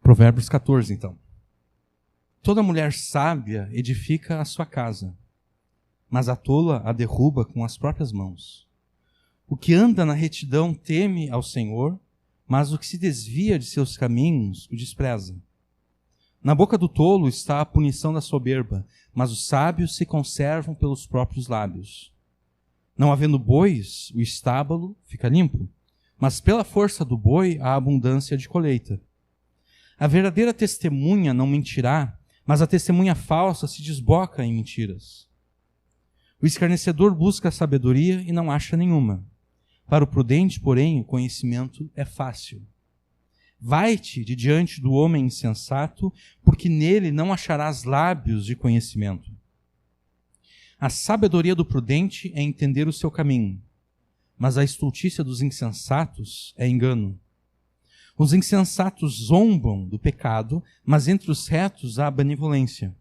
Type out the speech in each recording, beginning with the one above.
Provérbios 14, então. Toda mulher sábia edifica a sua casa, mas a tola a derruba com as próprias mãos. O que anda na retidão teme ao Senhor, mas o que se desvia de seus caminhos o despreza. Na boca do tolo está a punição da soberba, mas os sábios se conservam pelos próprios lábios. Não havendo bois, o estábulo fica limpo, mas pela força do boi há abundância de colheita. A verdadeira testemunha não mentirá, mas a testemunha falsa se desboca em mentiras. O escarnecedor busca a sabedoria e não acha nenhuma. Para o prudente, porém, o conhecimento é fácil. Vai-te de diante do homem insensato, porque nele não acharás lábios de conhecimento. A sabedoria do prudente é entender o seu caminho, mas a estultícia dos insensatos é engano. Os insensatos zombam do pecado, mas entre os retos há benevolência.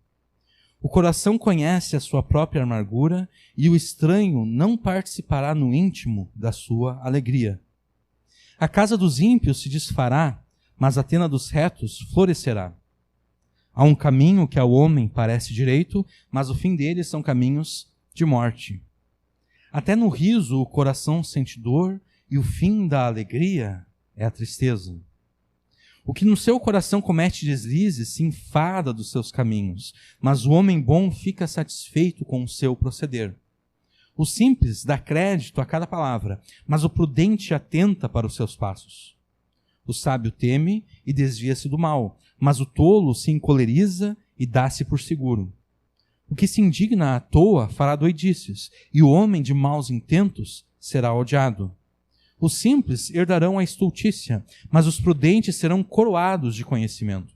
O coração conhece a sua própria amargura, e o estranho não participará no íntimo da sua alegria. A casa dos ímpios se desfará, mas a tenda dos retos florescerá. Há um caminho que ao homem parece direito, mas o fim dele são caminhos de morte. Até no riso o coração sente dor, e o fim da alegria é a tristeza. O que no seu coração comete deslizes se enfada dos seus caminhos, mas o homem bom fica satisfeito com o seu proceder. O simples dá crédito a cada palavra, mas o prudente atenta para os seus passos. O sábio teme e desvia-se do mal, mas o tolo se encoleriza e dá-se por seguro. O que se indigna à toa fará doidices, e o homem de maus intentos será odiado. Os simples herdarão a estultícia, mas os prudentes serão coroados de conhecimento.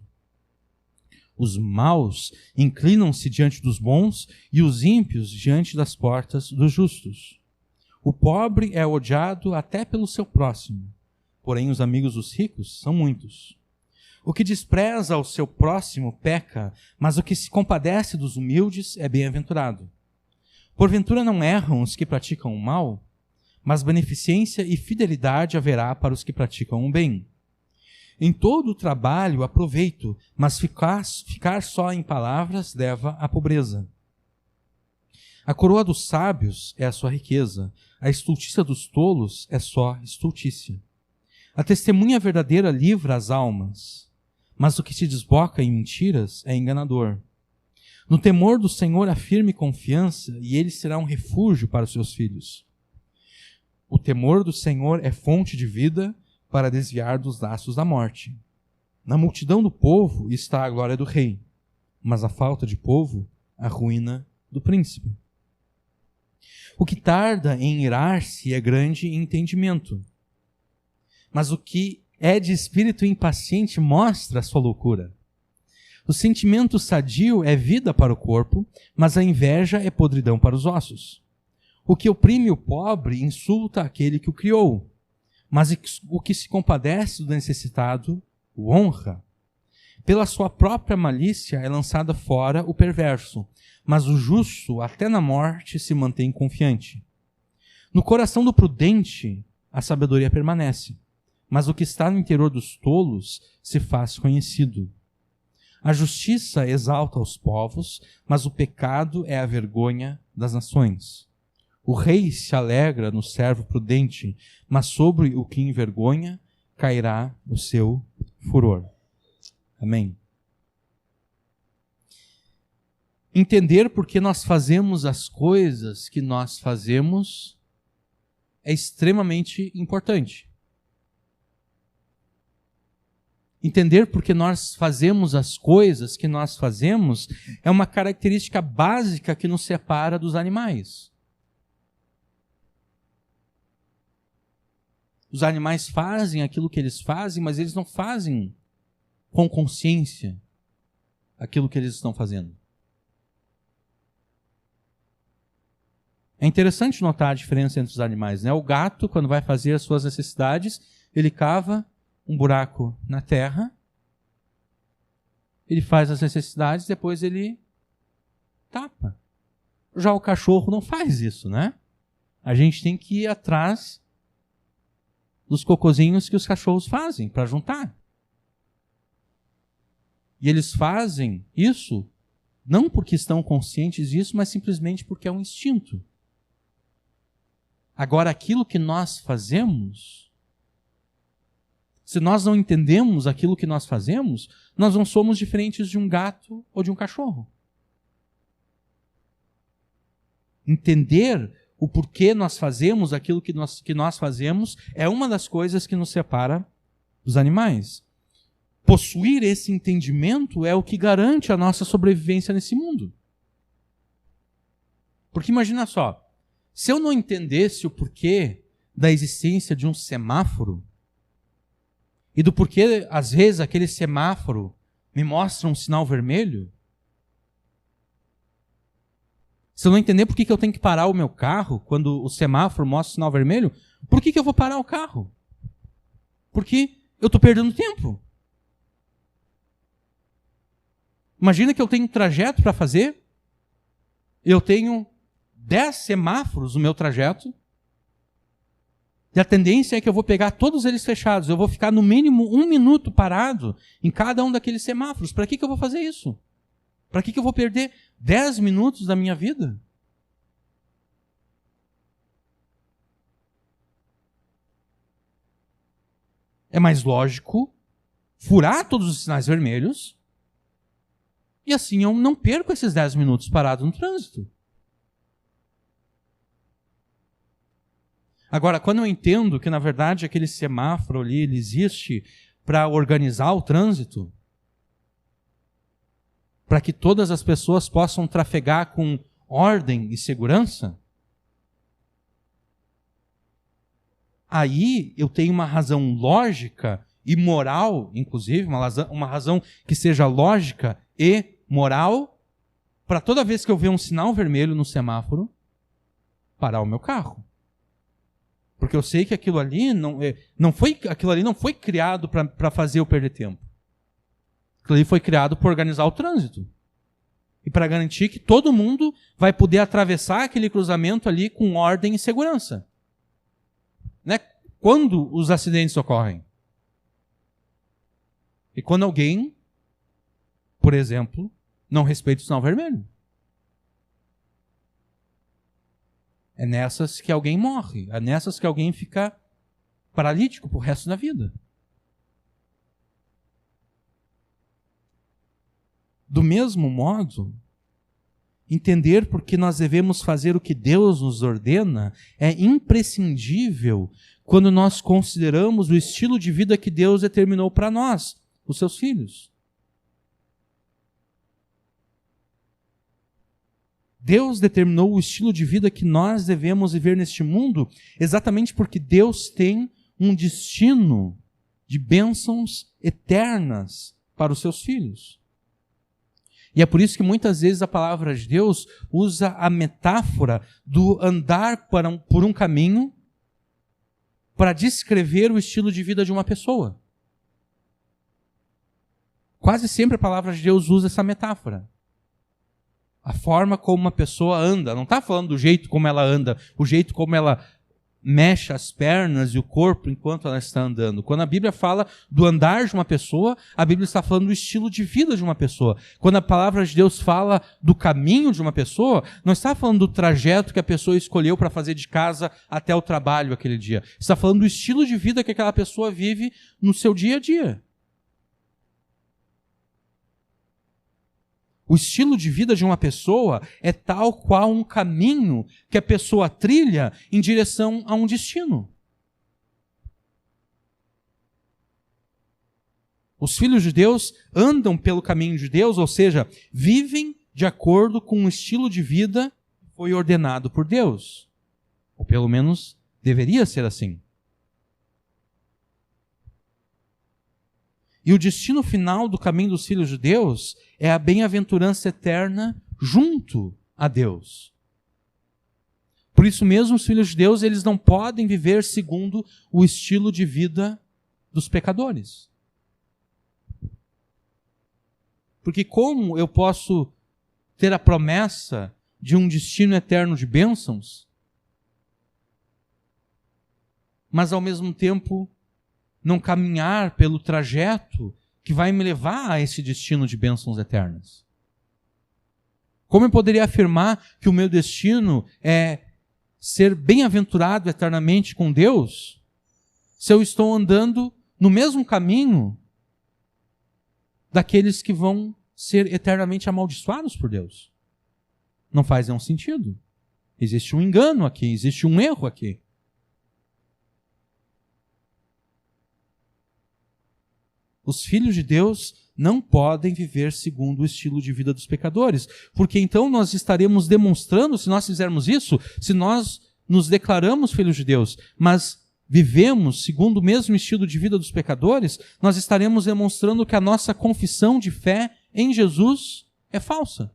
Os maus inclinam-se diante dos bons, e os ímpios diante das portas dos justos. O pobre é odiado até pelo seu próximo, porém os amigos dos ricos são muitos. O que despreza o seu próximo peca, mas o que se compadece dos humildes é bem-aventurado. Porventura não erram os que praticam o mal, mas beneficência e fidelidade haverá para os que praticam o bem. Em todo o trabalho há proveito, mas ficar só em palavras leva à pobreza. A coroa dos sábios é a sua riqueza, a estultícia dos tolos é só estultícia. A testemunha verdadeira livra as almas, mas o que se desboca em mentiras é enganador. No temor do Senhor há firme confiança, e ele será um refúgio para os seus filhos. O temor do Senhor é fonte de vida para desviar dos laços da morte. Na multidão do povo está a glória do rei, mas a falta de povo, a ruína do príncipe. O que tarda em irar-se é grande em entendimento, mas o que é de espírito impaciente mostra a sua loucura. O sentimento sadio é vida para o corpo, mas a inveja é podridão para os ossos. O que oprime o pobre insulta aquele que o criou, mas o que se compadece do necessitado o honra. Pela sua própria malícia é lançada fora o perverso, mas o justo até na morte se mantém confiante. No coração do prudente a sabedoria permanece, mas o que está no interior dos tolos se faz conhecido. A justiça exalta os povos, mas o pecado é a vergonha das nações. O rei se alegra no servo prudente, mas sobre o que envergonha cairá o seu furor. Amém. Entender por que nós fazemos as coisas que nós fazemos é extremamente importante. Entender por que nós fazemos as coisas que nós fazemos é uma característica básica que nos separa dos animais. Os animais fazem aquilo que eles fazem, mas eles não fazem com consciência aquilo que eles estão fazendo. É interessante notar a diferença entre os animais, né? O gato, quando vai fazer as suas necessidades, ele cava um buraco na terra, ele faz as necessidades, depois ele tapa. Já o cachorro não faz isso, né? A gente tem que ir atrás dos cocozinhos que os cachorros fazem para juntar. E eles fazem isso não porque estão conscientes disso, mas simplesmente porque é um instinto. Agora, aquilo que nós fazemos, se nós não entendemos aquilo que nós fazemos, nós não somos diferentes de um gato ou de um cachorro. Entender o porquê nós fazemos aquilo que nós fazemos é uma das coisas que nos separa dos animais. Possuir esse entendimento é o que garante a nossa sobrevivência nesse mundo. Porque imagina só, se eu não entendesse o porquê da existência de um semáforo, e do porquê, às vezes, aquele semáforo me mostra um sinal vermelho, se eu não entender por que eu tenho que parar o meu carro quando o semáforo mostra o sinal vermelho, por que eu vou parar o carro? Porque eu estou perdendo tempo. Imagina que eu tenho um trajeto para fazer, eu tenho 10 semáforos no meu trajeto, e a tendência é que eu vou pegar todos eles fechados, eu vou ficar no mínimo 1 minuto parado em cada um daqueles semáforos. Para que eu vou fazer isso? Para que eu vou perder 10 minutos da minha vida? É mais lógico furar todos os sinais vermelhos e assim eu não perco esses 10 minutos parado no trânsito. Agora, quando eu entendo que, na verdade, aquele semáforo ali ele existe para organizar o trânsito, para que todas as pessoas possam trafegar com ordem e segurança, aí eu tenho uma razão lógica e moral, inclusive, uma razão que seja lógica e moral, para toda vez que eu ver um sinal vermelho no semáforo, parar o meu carro. Porque eu sei que aquilo ali não foi criado para fazer eu perder tempo. Aquilo ali foi criado para organizar o trânsito. E para garantir que todo mundo vai poder atravessar aquele cruzamento ali com ordem e segurança. Né? Quando os acidentes ocorrem? E quando alguém, por exemplo, não respeita o sinal vermelho. É nessas que alguém morre. É nessas que alguém fica paralítico pro resto da vida. Do mesmo modo, entender por que nós devemos fazer o que Deus nos ordena é imprescindível quando nós consideramos o estilo de vida que Deus determinou para nós, os seus filhos. Deus determinou o estilo de vida que nós devemos viver neste mundo exatamente porque Deus tem um destino de bênçãos eternas para os seus filhos. E é por isso que muitas vezes a palavra de Deus usa a metáfora do andar por um caminho para descrever o estilo de vida de uma pessoa. Quase sempre a palavra de Deus usa essa metáfora. A forma como uma pessoa anda, não está falando do jeito como ela anda, o jeito como ela mexe as pernas e o corpo enquanto ela está andando. Quando a Bíblia fala do andar de uma pessoa, a Bíblia está falando do estilo de vida de uma pessoa. Quando a palavra de Deus fala do caminho de uma pessoa, não está falando do trajeto que a pessoa escolheu para fazer de casa até o trabalho aquele dia. Está falando do estilo de vida que aquela pessoa vive no seu dia a dia. O estilo de vida de uma pessoa é tal qual um caminho que a pessoa trilha em direção a um destino. Os filhos de Deus andam pelo caminho de Deus, ou seja, vivem de acordo com um estilo de vida que foi ordenado por Deus. Ou pelo menos deveria ser assim. E o destino final do caminho dos filhos de Deus é a bem-aventurança eterna junto a Deus. Por isso mesmo, os filhos de Deus, eles não podem viver segundo o estilo de vida dos pecadores. Porque como eu posso ter a promessa de um destino eterno de bênçãos, mas ao mesmo tempo não caminhar pelo trajeto que vai me levar a esse destino de bênçãos eternas? Como eu poderia afirmar que o meu destino é ser bem-aventurado eternamente com Deus, se eu estou andando no mesmo caminho daqueles que vão ser eternamente amaldiçoados por Deus? Não faz nenhum sentido. Existe um engano aqui, existe um erro aqui. Os filhos de Deus não podem viver segundo o estilo de vida dos pecadores, porque então nós estaremos demonstrando, se nós fizermos isso, se nós nos declaramos filhos de Deus, mas vivemos segundo o mesmo estilo de vida dos pecadores, nós estaremos demonstrando que a nossa confissão de fé em Jesus é falsa.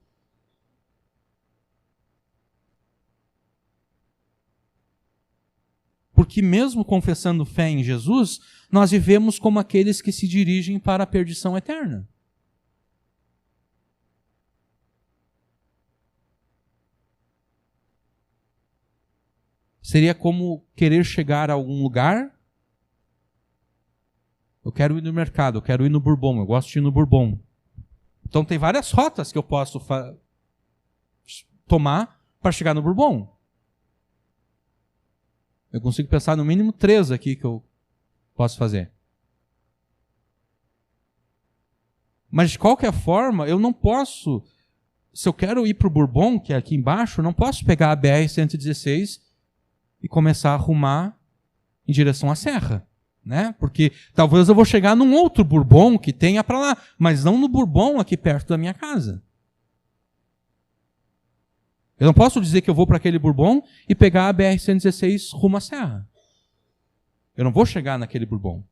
Porque mesmo confessando fé em Jesus, nós vivemos como aqueles que se dirigem para a perdição eterna. Seria como querer chegar a algum lugar. Eu quero ir no mercado, eu quero ir no Bourbon, eu gosto de ir no Bourbon. Então tem várias rotas que eu posso tomar para chegar no Bourbon. Eu consigo pensar no mínimo 3 aqui que eu posso fazer. Mas de qualquer forma, eu não posso, se eu quero ir para o Bourbon, que é aqui embaixo, eu não posso pegar a BR-116 e começar a arrumar em direção à serra, né? Porque talvez eu vou chegar num outro Bourbon que tenha para lá, mas não no Bourbon aqui perto da minha casa. Eu não posso dizer que eu vou para aquele Bourbon e pegar a BR-116 rumo à serra. Eu não vou chegar naquele Bourbon.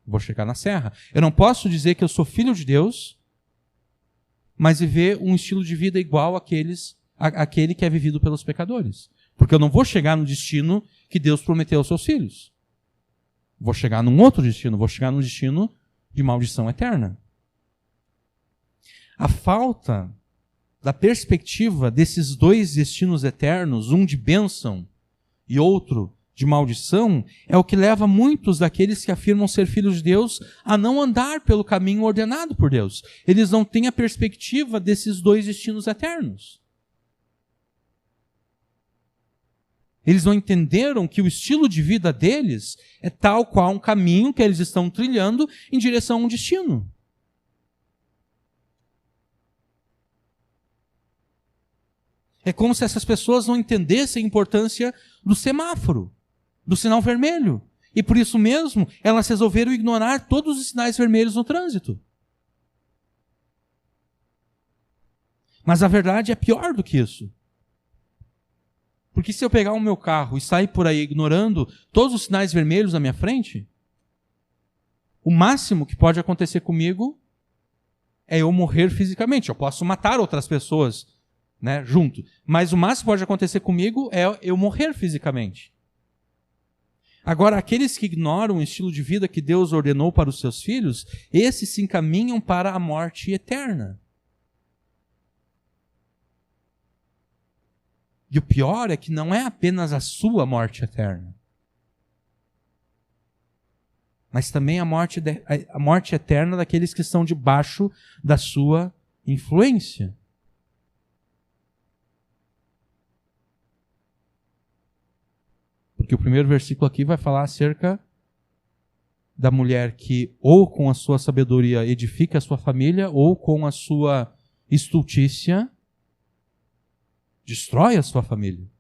Vou chegar na serra. Eu não posso dizer que eu sou filho de Deus, mas viver um estilo de vida igual àquele que é vivido pelos pecadores. Porque eu não vou chegar no destino que Deus prometeu aos seus filhos. Vou chegar num outro destino. Vou chegar num destino de maldição eterna. A falta da perspectiva desses dois destinos eternos, um de bênção e outro de maldição, é o que leva muitos daqueles que afirmam ser filhos de Deus a não andar pelo caminho ordenado por Deus. Eles não têm a perspectiva desses dois destinos eternos. Eles não entenderam que o estilo de vida deles é tal qual um caminho que eles estão trilhando em direção a um destino. É como se essas pessoas não entendessem a importância do semáforo, do sinal vermelho. E por isso mesmo, elas resolveram ignorar todos os sinais vermelhos no trânsito. Mas a verdade é pior do que isso. Porque se eu pegar o meu carro e sair por aí ignorando todos os sinais vermelhos na minha frente, o máximo que pode acontecer comigo é eu morrer fisicamente. Eu posso matar outras pessoas, né, junto. Mas o máximo que pode acontecer comigo é eu morrer fisicamente. Agora, aqueles que ignoram o estilo de vida que Deus ordenou para os seus filhos, esses se encaminham para a morte eterna. E o pior é que não é apenas a sua morte eterna, mas também a morte eterna daqueles que estão debaixo da sua influência. Porque o primeiro versículo aqui vai falar acerca da mulher que ou com a sua sabedoria edifica a sua família, ou com a sua estultícia destrói a sua família.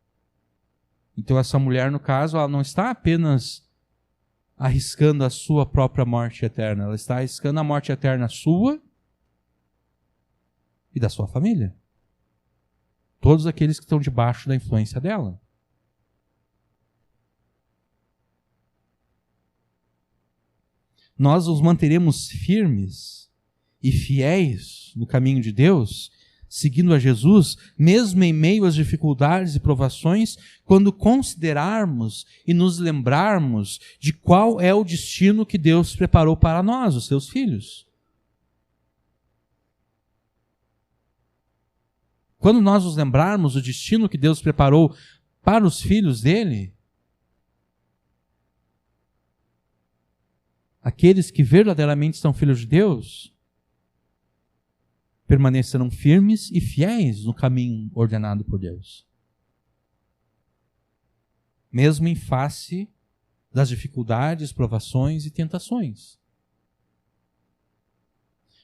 Então essa mulher, no caso, ela não está apenas arriscando a sua própria morte eterna, ela está arriscando a morte eterna sua e da sua família. Todos aqueles que estão debaixo da influência dela. Nós nos manteremos firmes e fiéis no caminho de Deus, seguindo a Jesus, mesmo em meio às dificuldades e provações, quando considerarmos e nos lembrarmos de qual é o destino que Deus preparou para nós, os seus filhos. Quando nós nos lembrarmos do destino que Deus preparou para os filhos dele, aqueles que verdadeiramente são filhos de Deus, permanecerão firmes e fiéis no caminho ordenado por Deus. Mesmo em face das dificuldades, provações e tentações.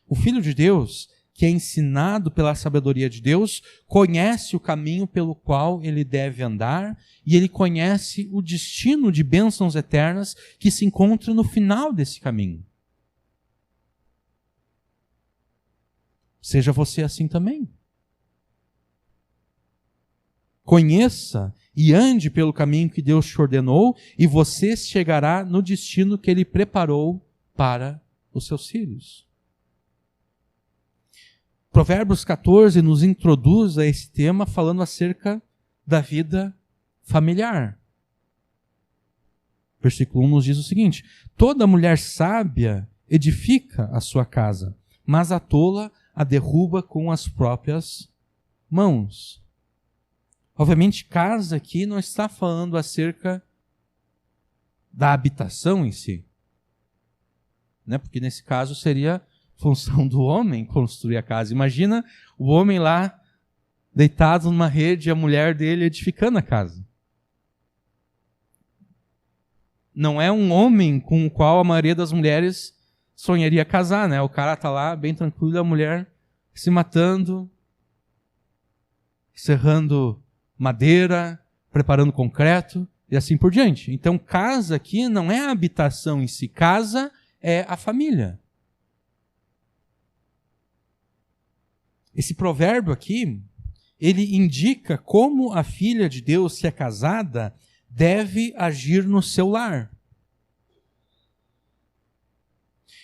O Filho de Deus, que é ensinado pela sabedoria de Deus, conhece o caminho pelo qual ele deve andar e ele conhece o destino de bênçãos eternas que se encontra no final desse caminho. Seja você assim também. Conheça e ande pelo caminho que Deus te ordenou e você chegará no destino que ele preparou para os seus filhos. Provérbios 14 nos introduz a esse tema falando acerca da vida familiar. Versículo 1 nos diz o seguinte: toda mulher sábia edifica a sua casa, mas a tola a derruba com as próprias mãos. Obviamente, casa aqui não está falando acerca da habitação em si, né? Porque nesse caso seria função do homem construir a casa. Imagina o homem lá deitado numa rede e a mulher dele edificando a casa. Não é um homem com o qual a maioria das mulheres sonharia casar, né? O cara está lá bem tranquilo, a mulher se matando, serrando madeira, preparando concreto e assim por diante. Então, casa aqui não é a habitação em si, casa é a família. Esse provérbio aqui, ele indica como a filha de Deus, que é casada, deve agir no seu lar.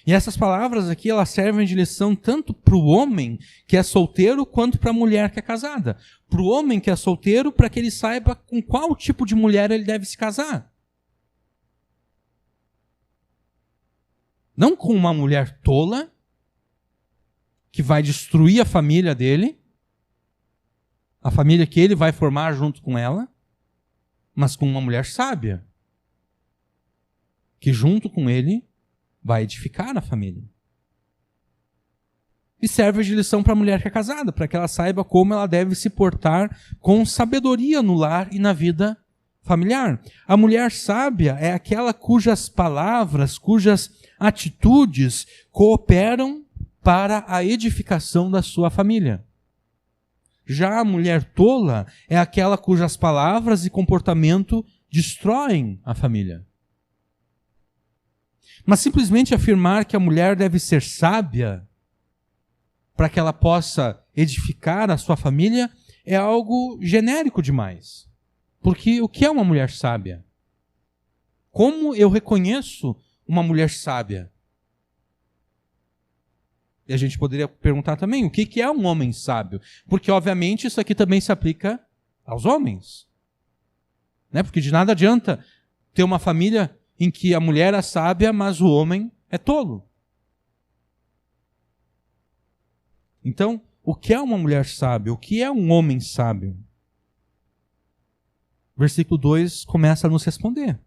E essas palavras aqui, elas servem de lição tanto para o homem que é solteiro, quanto para a mulher que é casada. Para o homem que é solteiro, para que ele saiba com qual tipo de mulher ele deve se casar. Não com uma mulher tola, que vai destruir a família dele, a família que ele vai formar junto com ela, mas com uma mulher sábia, que junto com ele vai edificar a família. E serve de lição para a mulher que é casada, para que ela saiba como ela deve se portar com sabedoria no lar e na vida familiar. A mulher sábia é aquela cujas palavras, cujas atitudes cooperam para a edificação da sua família. Já a mulher tola é aquela cujas palavras e comportamento destroem a família. Mas simplesmente afirmar que a mulher deve ser sábia para que ela possa edificar a sua família é algo genérico demais. Porque o que é uma mulher sábia? Como eu reconheço uma mulher sábia? E a gente poderia perguntar também, o que é um homem sábio? Porque, obviamente, isso aqui também se aplica aos homens. Né? Porque de nada adianta ter uma família em que a mulher é sábia, mas o homem é tolo. Então, o que é uma mulher sábia? O que é um homem sábio? Versículo 2 começa a nos responder.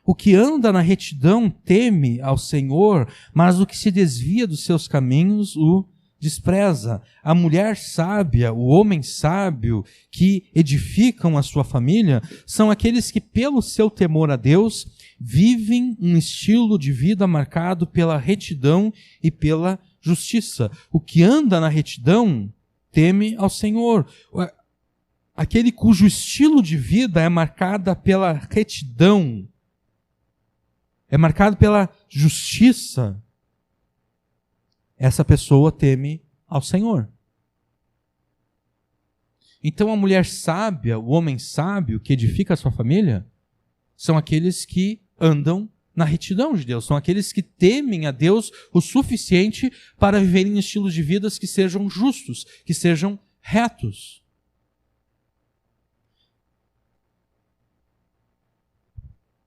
O que anda na retidão teme ao Senhor, mas o que se desvia dos seus caminhos o despreza. A mulher sábia, o homem sábio, que edificam a sua família, são aqueles que, pelo seu temor a Deus, vivem um estilo de vida marcado pela retidão e pela justiça. O que anda na retidão teme ao Senhor. Aquele cujo estilo de vida é marcado pela retidão, é marcado pela justiça, essa pessoa teme ao Senhor. Então a mulher sábia, o homem sábio que edifica a sua família, são aqueles que andam na retidão de Deus, são aqueles que temem a Deus o suficiente para viverem em estilos de vida que sejam justos, que sejam retos.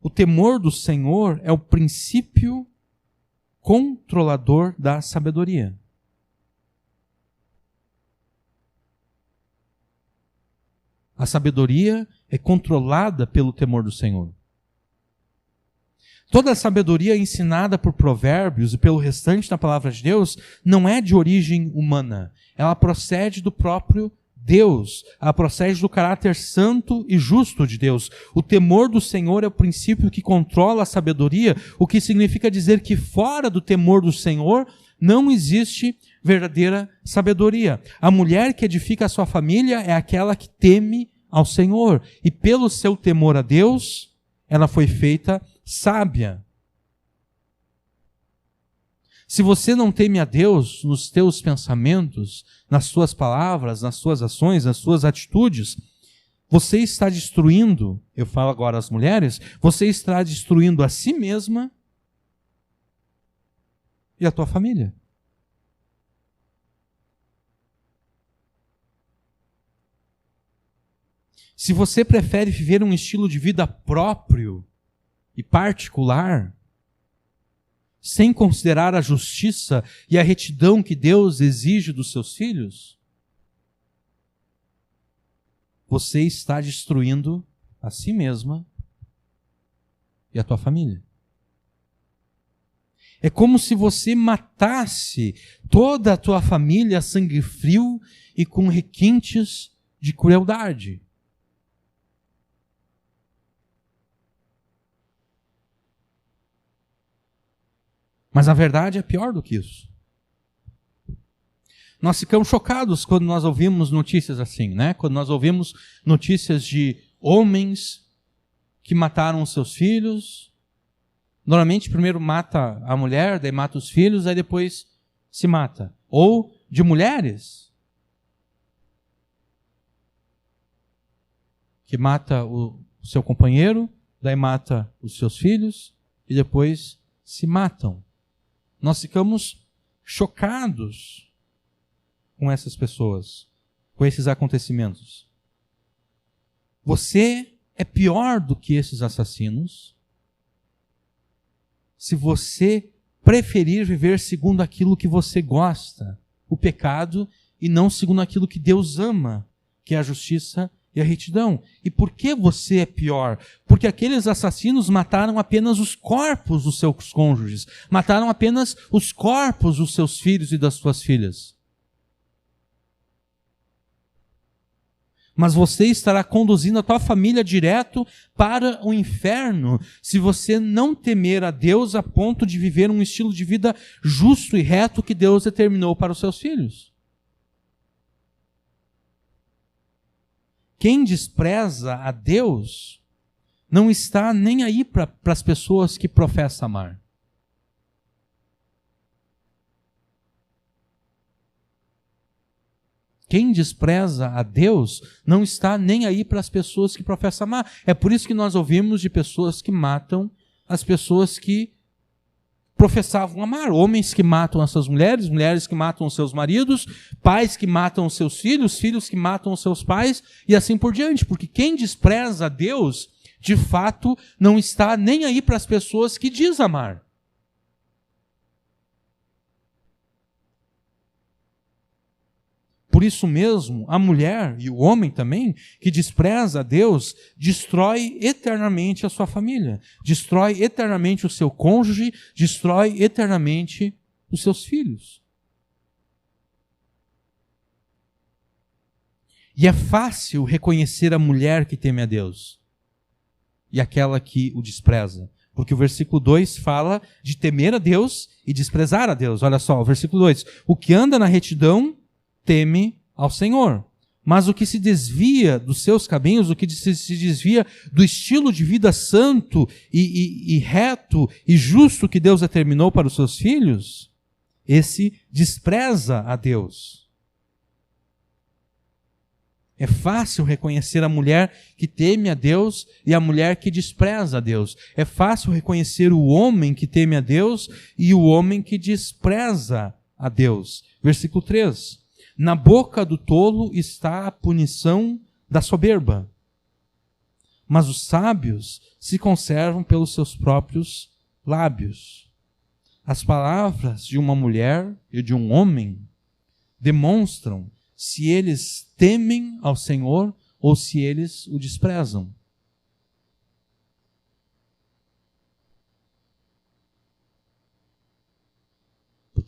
O temor do Senhor é o princípio controlador da sabedoria. A sabedoria é controlada pelo temor do Senhor. Toda a sabedoria ensinada por Provérbios e pelo restante da palavra de Deus não é de origem humana. Ela procede do próprio Deus. Ela procede do caráter santo e justo de Deus. O temor do Senhor é o princípio que controla a sabedoria, o que significa dizer que fora do temor do Senhor não existe verdadeira sabedoria. A mulher que edifica a sua família é aquela que teme ao Senhor. E pelo seu temor a Deus, ela foi feita sábia. Se você não teme a Deus nos teus pensamentos, nas suas palavras, nas suas ações, nas suas atitudes, você está destruindo, eu falo agora às mulheres, você está destruindo a si mesma e a tua família. Se você prefere viver um estilo de vida próprio e particular, sem considerar a justiça e a retidão que Deus exige dos seus filhos, você está destruindo a si mesma e a tua família. É como se você matasse toda a tua família a sangue frio e com requintes de crueldade. Mas a verdade é pior do que isso. Nós ficamos chocados quando nós ouvimos notícias assim, né? Quando nós ouvimos notícias de homens que mataram os seus filhos. Normalmente primeiro mata a mulher, daí mata os filhos, aí depois se mata. Ou de mulheres que mata o seu companheiro, daí mata os seus filhos e depois se matam. Nós ficamos chocados com essas pessoas, com esses acontecimentos. Você é pior do que esses assassinos se você preferir viver segundo aquilo que você gosta, o pecado, e não segundo aquilo que Deus ama, que é a justiça e a retidão. E por que você é pior? Porque aqueles assassinos mataram apenas os corpos dos seus cônjuges, mataram apenas os corpos dos seus filhos e das suas filhas. Mas você estará conduzindo a tua família direto para o inferno se você não temer a Deus a ponto de viver um estilo de vida justo e reto que Deus determinou para os seus filhos. Quem despreza a Deus não está nem aí para as pessoas que professa amar. Quem despreza a Deus não está nem aí para as pessoas que professam amar. É por isso que nós ouvimos de pessoas que matam as pessoas que professavam amar. Homens que matam as suas mulheres, mulheres que matam os seus maridos, pais que matam os seus filhos, filhos que matam os seus pais e assim por diante. Porque quem despreza a Deus, de fato, não está nem aí para as pessoas que diz amar. Por isso mesmo, a mulher e o homem também, que despreza a Deus, destrói eternamente a sua família, destrói eternamente o seu cônjuge, destrói eternamente os seus filhos. E é fácil reconhecer a mulher que teme a Deus e aquela que o despreza. Porque o versículo 2 fala de temer a Deus e desprezar a Deus. Olha só, o versículo 2. O que anda na retidão teme ao Senhor. Mas o que se desvia dos seus caminhos, o que se desvia do estilo de vida santo e reto e justo que Deus determinou para os seus filhos, esse despreza a Deus. É fácil reconhecer a mulher que teme a Deus e a mulher que despreza a Deus. É fácil reconhecer o homem que teme a Deus e o homem que despreza a Deus. Versículo 3. Na boca do tolo está a punição da soberba, mas os sábios se conservam pelos seus próprios lábios. As palavras de uma mulher e de um homem demonstram se eles temem ao Senhor ou se eles o desprezam.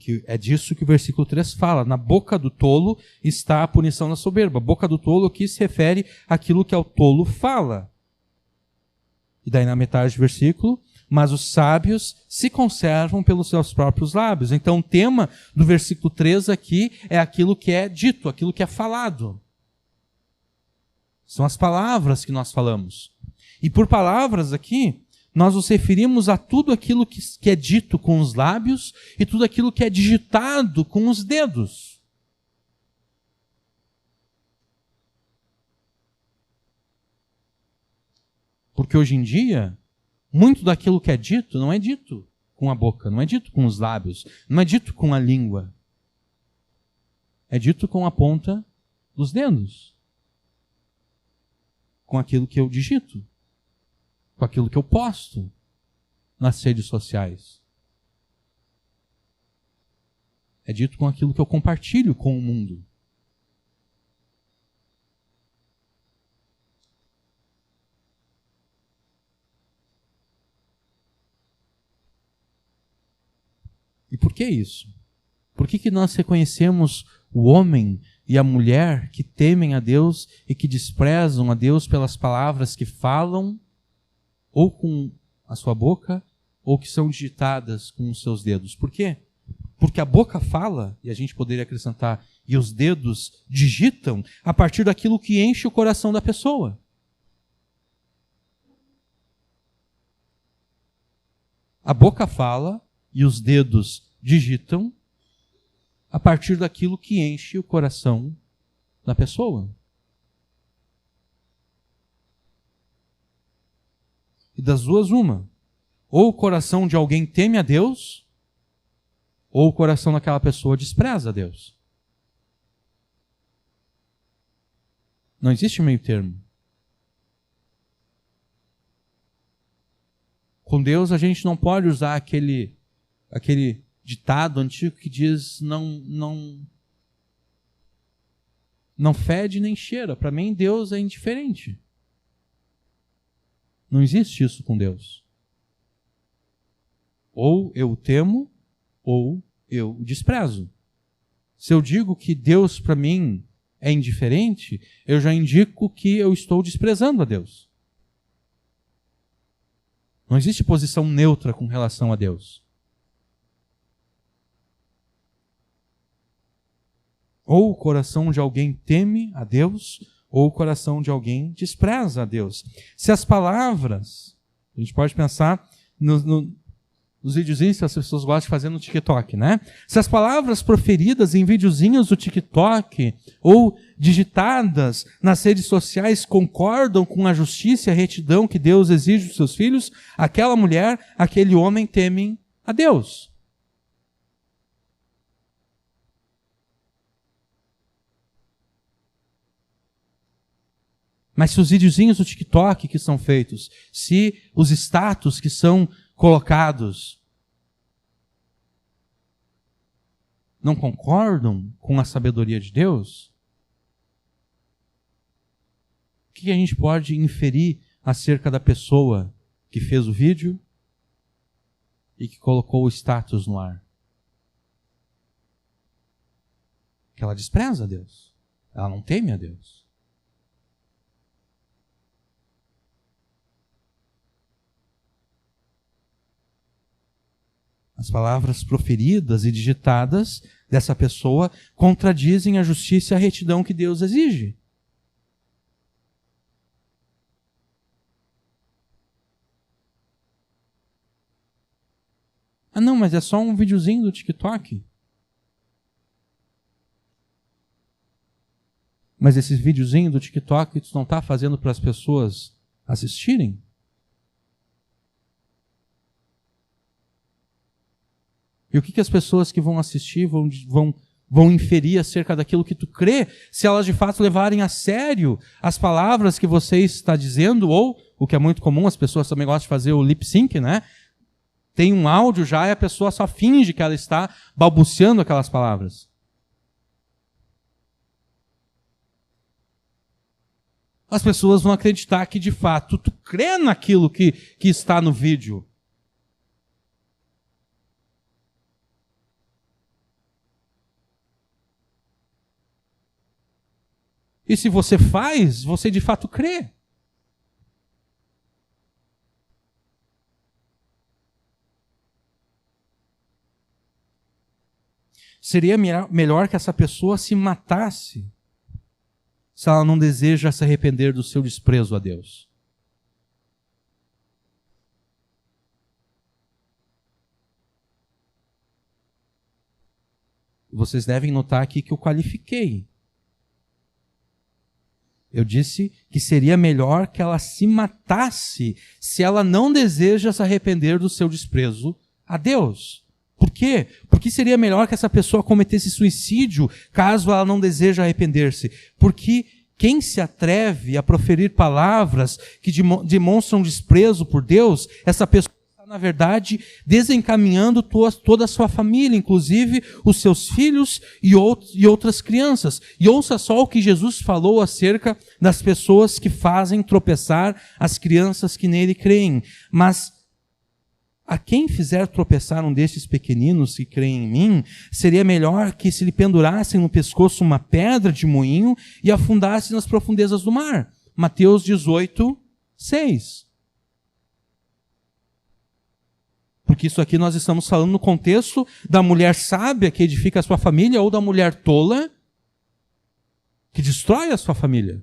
Porque é disso que o versículo 3 fala. Na boca do tolo está a punição da soberba. A boca do tolo aqui se refere àquilo que o tolo fala. E daí na metade do versículo, mas os sábios se conservam pelos seus próprios lábios. Então o tema do versículo 3 aqui é aquilo que é dito, aquilo que é falado. São as palavras que nós falamos. E por palavras aqui, nós nos referimos a tudo aquilo que é dito com os lábios e tudo aquilo que é digitado com os dedos. Porque hoje em dia, muito daquilo que é dito não é dito com a boca, não é dito com os lábios, não é dito com a língua. É dito com a ponta dos dedos. Com aquilo que eu digito. Com aquilo que eu posto nas redes sociais. É dito com aquilo que eu compartilho com o mundo. E por que isso? Por que nós reconhecemos o homem e a mulher que temem a Deus e que desprezam a Deus pelas palavras que falam, ou com a sua boca, ou que são digitadas com os seus dedos? Por quê? Porque a boca fala, e a gente poderia acrescentar, e os dedos digitam a partir daquilo que enche o coração da pessoa. A boca fala e os dedos digitam a partir daquilo que enche o coração da pessoa. E das duas, uma. Ou o coração de alguém teme a Deus, ou o coração daquela pessoa despreza a Deus. Não existe meio termo. Com Deus a gente não pode usar aquele ditado antigo que diz não fede nem cheira. Para mim, Deus é indiferente. Não existe isso com Deus. Ou eu o temo, ou eu o desprezo. Se eu digo que Deus para mim é indiferente, eu já indico que eu estou desprezando a Deus. Não existe posição neutra com relação a Deus. Ou o coração de alguém teme a Deus, ou o coração de alguém despreza a Deus. Se as palavras, a gente pode pensar nos videozinhos que as pessoas gostam de fazer no TikTok, né? Se as palavras proferidas em videozinhos do TikTok ou digitadas nas redes sociais concordam com a justiça e a retidão que Deus exige dos seus filhos, aquela mulher, aquele homem temem a Deus. Mas se os videozinhos do TikTok que são feitos, se os status que são colocados não concordam com a sabedoria de Deus, o que a gente pode inferir acerca da pessoa que fez o vídeo e que colocou o status no ar? Que ela despreza a Deus. Ela não teme a Deus. As palavras proferidas e digitadas dessa pessoa contradizem a justiça e a retidão que Deus exige. Ah, não, mas é só um videozinho do TikTok. Mas esse videozinho do TikTok tu não está fazendo para as pessoas assistirem? E o que as pessoas que vão assistir vão inferir acerca daquilo que tu crê, se elas de fato levarem a sério as palavras que você está dizendo, ou, o que é muito comum, as pessoas também gostam de fazer o lip sync, né? Tem um áudio já e a pessoa só finge que ela está balbuciando aquelas palavras. As pessoas vão acreditar que de fato tu crê naquilo que está no vídeo. E se você faz, você de fato crê. Seria melhor que essa pessoa se matasse se ela não deseja se arrepender do seu desprezo a Deus. Vocês devem notar aqui que eu qualifiquei. Eu disse que seria melhor que ela se matasse se ela não deseja se arrepender do seu desprezo a Deus. Por quê? Porque seria melhor que essa pessoa cometesse suicídio caso ela não deseja arrepender-se. Porque quem se atreve a proferir palavras que demonstram desprezo por Deus, essa pessoa está, na verdade, desencaminhando toda a sua família, inclusive os seus filhos e outras crianças. E ouça só o que Jesus falou acerca das pessoas que fazem tropeçar as crianças que nele creem. Mas a quem fizer tropeçar um destes pequeninos que creem em mim, seria melhor que se lhe pendurassem no pescoço uma pedra de moinho e afundasse nas profundezas do mar. Mateus 18, 6. Porque isso aqui nós estamos falando no contexto da mulher sábia que edifica a sua família ou da mulher tola que destrói a sua família.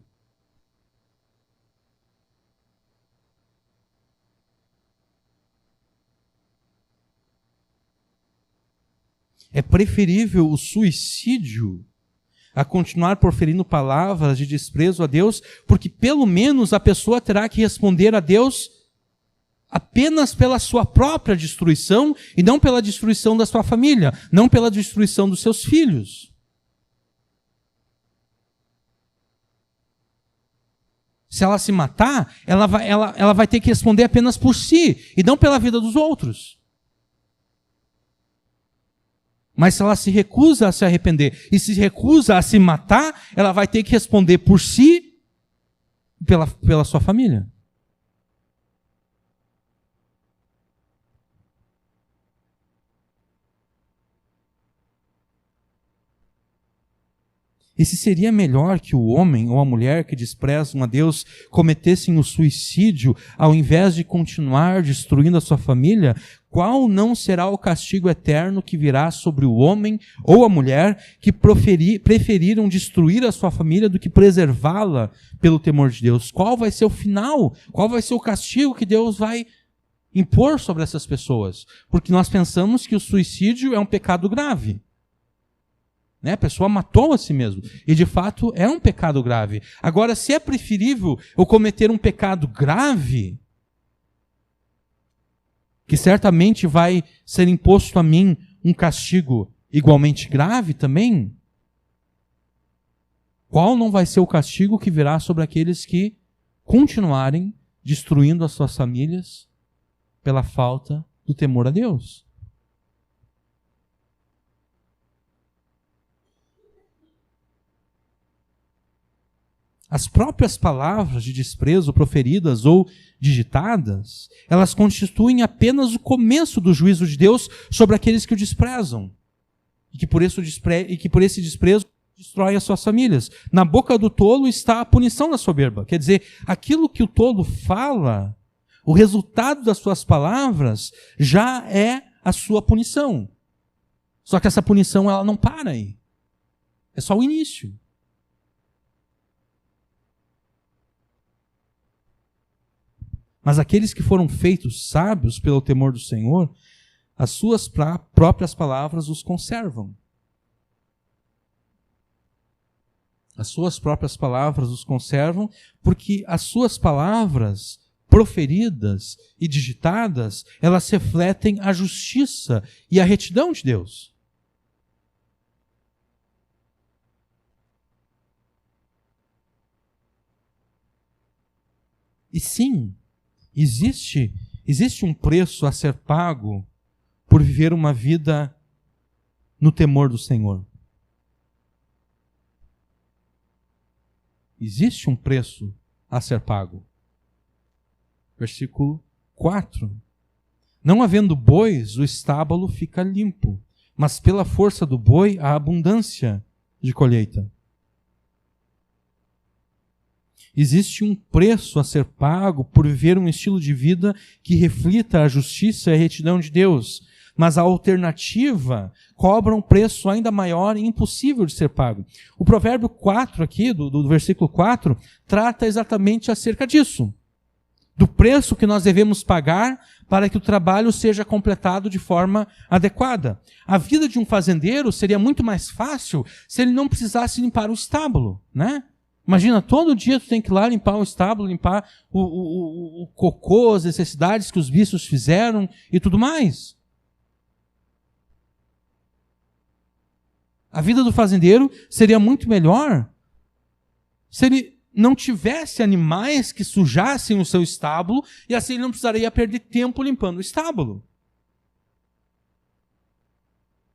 É preferível o suicídio a continuar proferindo palavras de desprezo a Deus, porque pelo menos a pessoa terá que responder a Deus apenas pela sua própria destruição e não pela destruição da sua família, não pela destruição dos seus filhos. Se ela se matar, ela vai ter que responder apenas por si e não pela vida dos outros. Mas se ela se recusa a se arrepender e se recusa a se matar, ela vai ter que responder por si e pela sua família. E se seria melhor que o homem ou a mulher que desprezam a Deus cometessem o suicídio ao invés de continuar destruindo a sua família, qual não será o castigo eterno que virá sobre o homem ou a mulher que preferiram destruir a sua família do que preservá-la pelo temor de Deus? Qual vai ser o final? Qual vai ser o castigo que Deus vai impor sobre essas pessoas? Porque nós pensamos que o suicídio é um pecado grave. A pessoa matou a si mesmo. E de fato é um pecado grave. Agora, se é preferível eu cometer um pecado grave, que certamente vai ser imposto a mim um castigo igualmente grave também, qual não vai ser o castigo que virá sobre aqueles que continuarem destruindo as suas famílias pela falta do temor a Deus? As próprias palavras de desprezo proferidas ou digitadas, elas constituem apenas o começo do juízo de Deus sobre aqueles que o desprezam. E que por esse desprezo destroem as suas famílias. Na boca do tolo está a punição da soberba. Quer dizer, aquilo que o tolo fala, o resultado das suas palavras, já é a sua punição. Só que essa punição ela não para aí. É só o início. Mas aqueles que foram feitos sábios pelo temor do Senhor, as suas próprias palavras os conservam. As suas próprias palavras os conservam, porque as suas palavras proferidas e digitadas, elas refletem a justiça e a retidão de Deus. E sim, existe um preço a ser pago por viver uma vida no temor do Senhor. Existe um preço a ser pago. Versículo 4. Não havendo bois, o estábulo fica limpo, mas pela força do boi há abundância de colheita. Existe um preço a ser pago por viver um estilo de vida que reflita a justiça e a retidão de Deus. Mas a alternativa cobra um preço ainda maior e impossível de ser pago. O provérbio 4 aqui, do versículo 4, trata exatamente acerca disso. Do preço que nós devemos pagar para que o trabalho seja completado de forma adequada. A vida de um fazendeiro seria muito mais fácil se ele não precisasse limpar o estábulo, né? Imagina, todo dia tu tem que ir lá limpar o estábulo, limpar o cocô, as necessidades que os bichos fizeram e tudo mais. A vida do fazendeiro seria muito melhor se ele não tivesse animais que sujassem o seu estábulo e assim ele não precisaria perder tempo limpando o estábulo.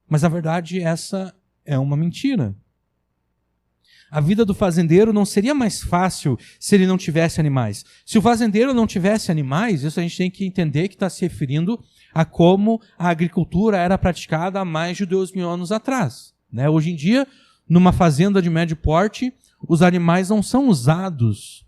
Mas, na verdade, essa é uma mentira. A vida do fazendeiro não seria mais fácil se ele não tivesse animais. Se o fazendeiro não tivesse animais, isso a gente tem que entender que está se referindo a como a agricultura era praticada há mais de 2.000 anos atrás. Né? Hoje em dia, numa fazenda de médio porte, os animais não são usados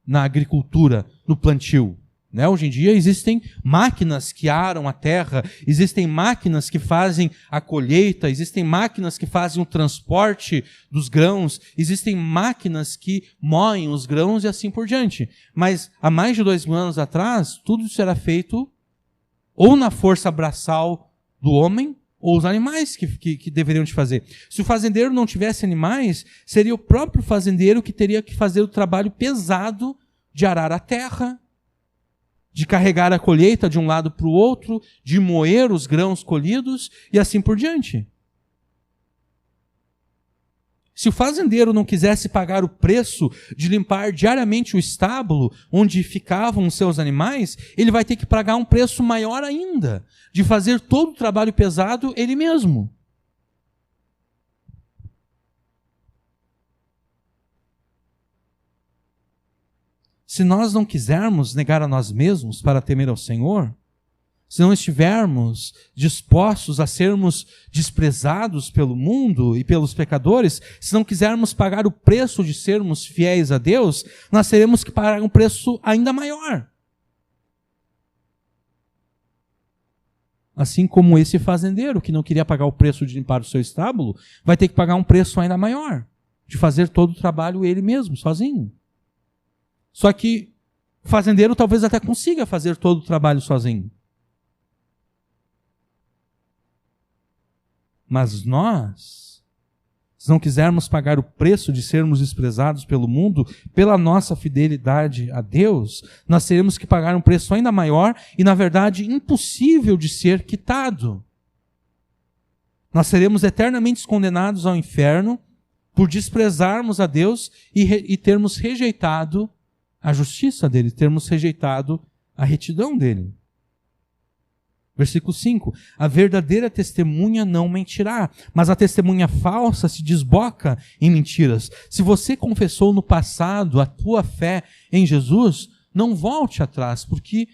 na agricultura, no plantio. Né? Hoje em dia existem máquinas que aram a terra, existem máquinas que fazem a colheita, existem máquinas que fazem o transporte dos grãos, existem máquinas que moem os grãos e assim por diante. Mas há mais de 2.000 anos atrás, tudo isso era feito ou na força braçal do homem, ou os animais que deveriam te fazer. Se o fazendeiro não tivesse animais, seria o próprio fazendeiro que teria que fazer o trabalho pesado de arar a terra, de carregar a colheita de um lado para o outro, de moer os grãos colhidos e assim por diante. Se o fazendeiro não quisesse pagar o preço de limpar diariamente o estábulo onde ficavam os seus animais, ele vai ter que pagar um preço maior ainda, de fazer todo o trabalho pesado ele mesmo. Se nós não quisermos negar a nós mesmos para temer ao Senhor, se não estivermos dispostos a sermos desprezados pelo mundo e pelos pecadores, se não quisermos pagar o preço de sermos fiéis a Deus, nós teremos que pagar um preço ainda maior. Assim como esse fazendeiro que não queria pagar o preço de limpar o seu estábulo, vai ter que pagar um preço ainda maior, de fazer todo o trabalho ele mesmo, sozinho. Só que o fazendeiro talvez até consiga fazer todo o trabalho sozinho. Mas nós, se não quisermos pagar o preço de sermos desprezados pelo mundo, pela nossa fidelidade a Deus, nós teremos que pagar um preço ainda maior e, na verdade, impossível de ser quitado. Nós seremos eternamente condenados ao inferno por desprezarmos a Deus e termos rejeitado a justiça dele, termos rejeitado a retidão dele. Versículo 5. A verdadeira testemunha não mentirá, mas a testemunha falsa se desboca em mentiras. Se você confessou no passado a tua fé em Jesus, não volte atrás, porque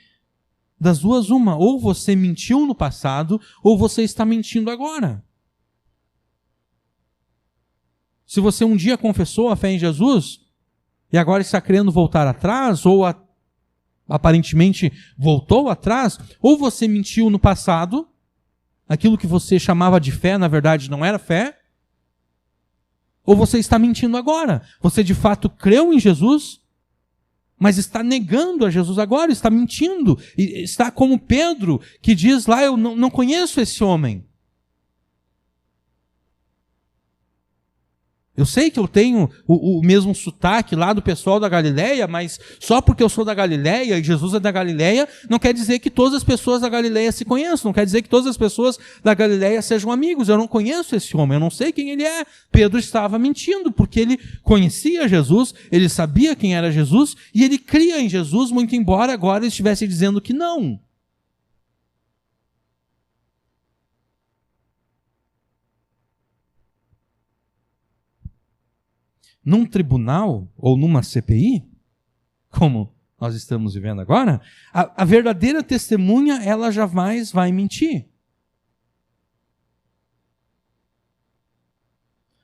das duas uma, ou você mentiu no passado, ou você está mentindo agora. Se você um dia confessou a fé em Jesus, e agora está querendo voltar atrás, ou aparentemente voltou atrás, ou você mentiu no passado, aquilo que você chamava de fé, na verdade não era fé, ou você está mentindo agora. Você de fato creu em Jesus, mas está negando a Jesus agora, está mentindo, e está como Pedro, que diz lá, eu não conheço esse homem. Eu sei que eu tenho o mesmo sotaque lá do pessoal da Galileia, mas só porque eu sou da Galileia e Jesus é da Galileia, não quer dizer que todas as pessoas da Galileia se conheçam, não quer dizer que todas as pessoas da Galileia sejam amigos. Eu não conheço esse homem, eu não sei quem ele é. Pedro estava mentindo, porque ele conhecia Jesus, ele sabia quem era Jesus, e ele cria em Jesus, muito embora agora ele estivesse dizendo que não. Num tribunal ou numa CPI, como nós estamos vivendo agora, a verdadeira testemunha, ela jamais vai mentir.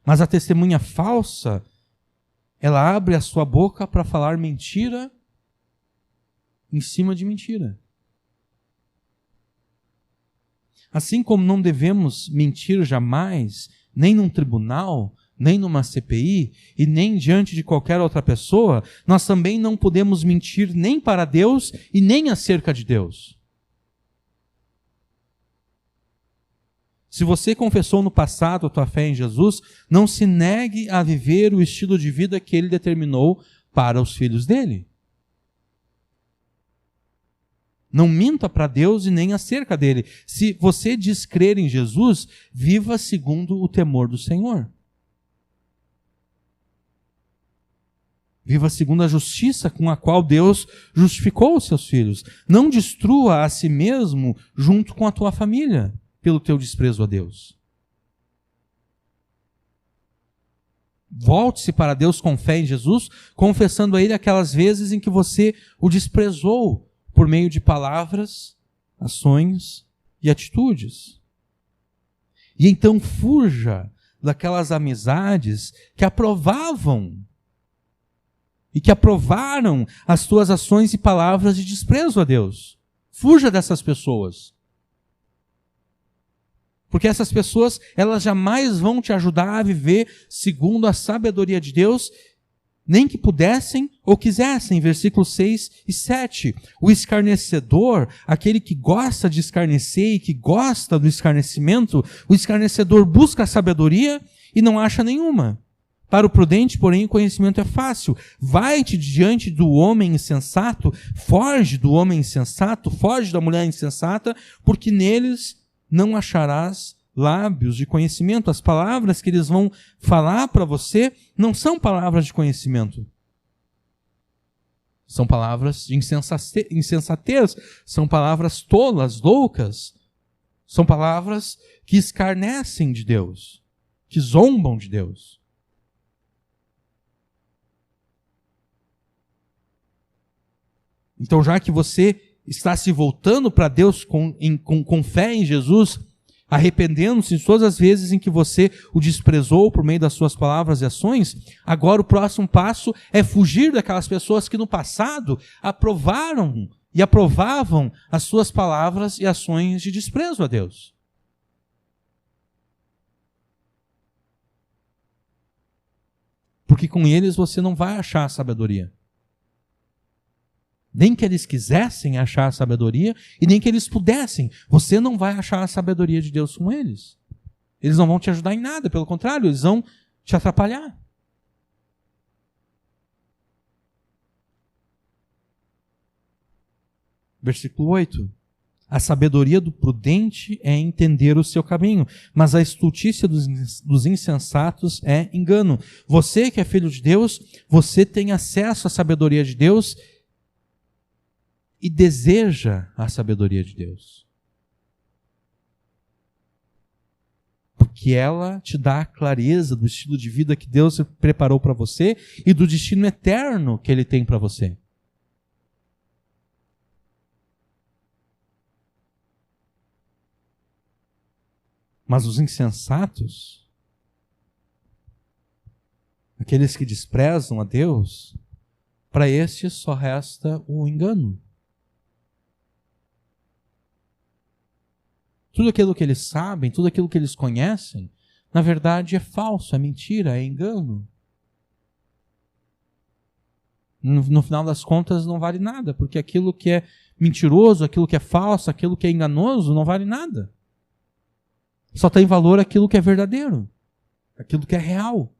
Mas a testemunha falsa, ela abre a sua boca para falar mentira em cima de mentira. Assim como não devemos mentir jamais, nem num tribunal, nem numa CPI, e nem diante de qualquer outra pessoa, nós também não podemos mentir nem para Deus e nem acerca de Deus. Se você confessou no passado a tua fé em Jesus, não se negue a viver o estilo de vida que Ele determinou para os filhos dele. Não minta para Deus e nem acerca dele. Se você diz crer em Jesus, viva segundo o temor do Senhor. Viva segundo a justiça com a qual Deus justificou os seus filhos. Não destrua a si mesmo junto com a tua família, pelo teu desprezo a Deus. Volte-se para Deus com fé em Jesus, confessando a Ele aquelas vezes em que você o desprezou por meio de palavras, ações e atitudes. E então fuja daquelas amizades que aprovavam e que aprovaram as tuas ações e palavras de desprezo a Deus. Fuja dessas pessoas. Porque essas pessoas, elas jamais vão te ajudar a viver segundo a sabedoria de Deus, nem que pudessem ou quisessem. Versículos 6 e 7. O escarnecedor, aquele que gosta de escarnecer e que gosta do escarnecimento, o escarnecedor busca a sabedoria e não acha nenhuma. Para o prudente, porém, o conhecimento é fácil. Vai-te diante do homem insensato, foge do homem insensato, foge da mulher insensata, porque neles não acharás lábios de conhecimento. As palavras que eles vão falar para você não são palavras de conhecimento. São palavras de insensatez, são palavras tolas, loucas. São palavras que escarnecem de Deus, que zombam de Deus. Então, já que você está se voltando para Deus com fé em Jesus, arrependendo-se de todas as vezes em que você o desprezou por meio das suas palavras e ações, agora o próximo passo é fugir daquelas pessoas que no passado aprovaram e aprovavam as suas palavras e ações de desprezo a Deus. Porque com eles você não vai achar a sabedoria. Nem que eles quisessem achar a sabedoria e nem que eles pudessem. Você não vai achar a sabedoria de Deus com eles. Eles não vão te ajudar em nada, pelo contrário, eles vão te atrapalhar. Versículo 8. A sabedoria do prudente é entender o seu caminho, mas a estultícia dos insensatos é engano. Você que é filho de Deus, você tem acesso à sabedoria de Deus e deseja a sabedoria de Deus. Porque ela te dá a clareza do estilo de vida que Deus preparou para você e do destino eterno que Ele tem para você. Mas os insensatos, aqueles que desprezam a Deus, para estes só resta o engano. Tudo aquilo que eles sabem, tudo aquilo que eles conhecem, na verdade é falso, é mentira, é engano. No final das contas não vale nada, porque aquilo que é mentiroso, aquilo que é falso, aquilo que é enganoso, não vale nada. Só tem valor aquilo que é verdadeiro, aquilo que é real.